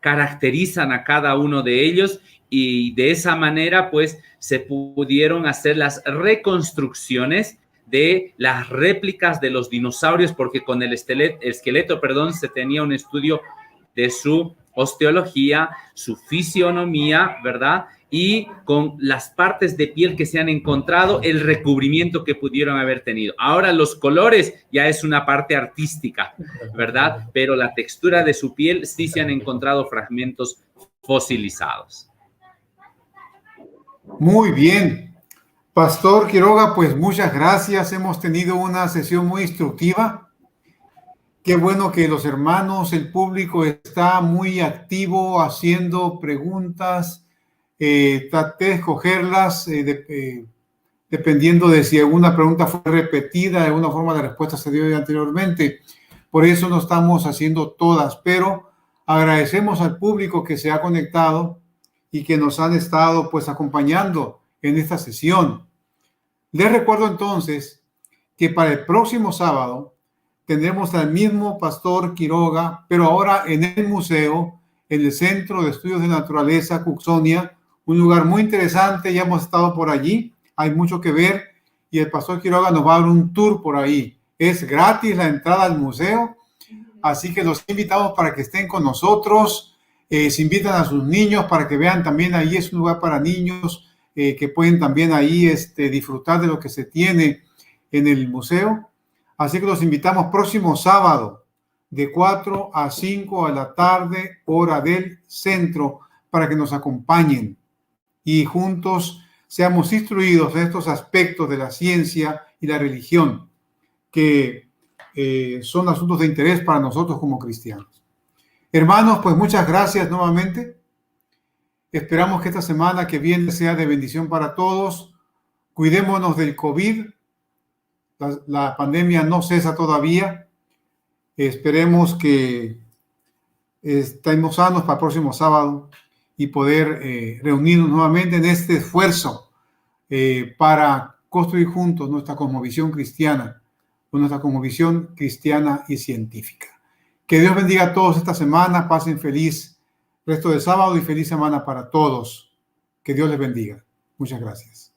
caracterizan a cada uno de ellos, y de esa manera pues se pudieron hacer las reconstrucciones de las réplicas de los dinosaurios, porque con el esqueleto, se tenía un estudio de su osteología, su fisionomía, ¿verdad? Y con las partes de piel que se han encontrado, el recubrimiento que pudieron haber tenido. Ahora los colores ya es una parte artística, ¿verdad? Pero la textura de su piel sí se han encontrado fragmentos fosilizados. Muy bien. Pastor Quiroga, pues muchas gracias. Hemos tenido una sesión muy instructiva. Qué bueno que los hermanos, el público está muy activo haciendo preguntas. Traté de escogerlas dependiendo de si alguna pregunta fue repetida, de alguna forma la respuesta se dio anteriormente. Por eso no estamos haciendo todas, pero agradecemos al público que se ha conectado y que nos han estado pues acompañando en esta sesión. Les recuerdo entonces que para el próximo sábado tendremos al mismo Pastor Quiroga, pero ahora en el museo, en el Centro de Estudios de Naturaleza, Cooksonia, un lugar muy interesante. Ya hemos estado por allí, hay mucho que ver y el Pastor Quiroga nos va a dar un tour por ahí. Es gratis la entrada al museo, así que los invitamos para que estén con nosotros. Se invitan a sus niños para que vean también ahí, es un lugar para niños que pueden también ahí disfrutar de lo que se tiene en el museo. Así que los invitamos próximo sábado de 4 a 5 de la tarde, hora del centro, para que nos acompañen y juntos seamos instruidos en estos aspectos de la ciencia y la religión, que son asuntos de interés para nosotros como cristianos. Hermanos, pues muchas gracias nuevamente. Esperamos que esta semana que viene sea de bendición para todos. Cuidémonos del COVID. La pandemia no cesa todavía. Esperemos que estemos sanos para el próximo sábado y poder reunirnos nuevamente en este esfuerzo para construir juntos nuestra cosmovisión cristiana, nuestra cosmovisión cristiana y científica. Que Dios bendiga a todos esta semana. Pasen feliz resto de sábado y feliz semana para todos. Que Dios les bendiga. Muchas gracias.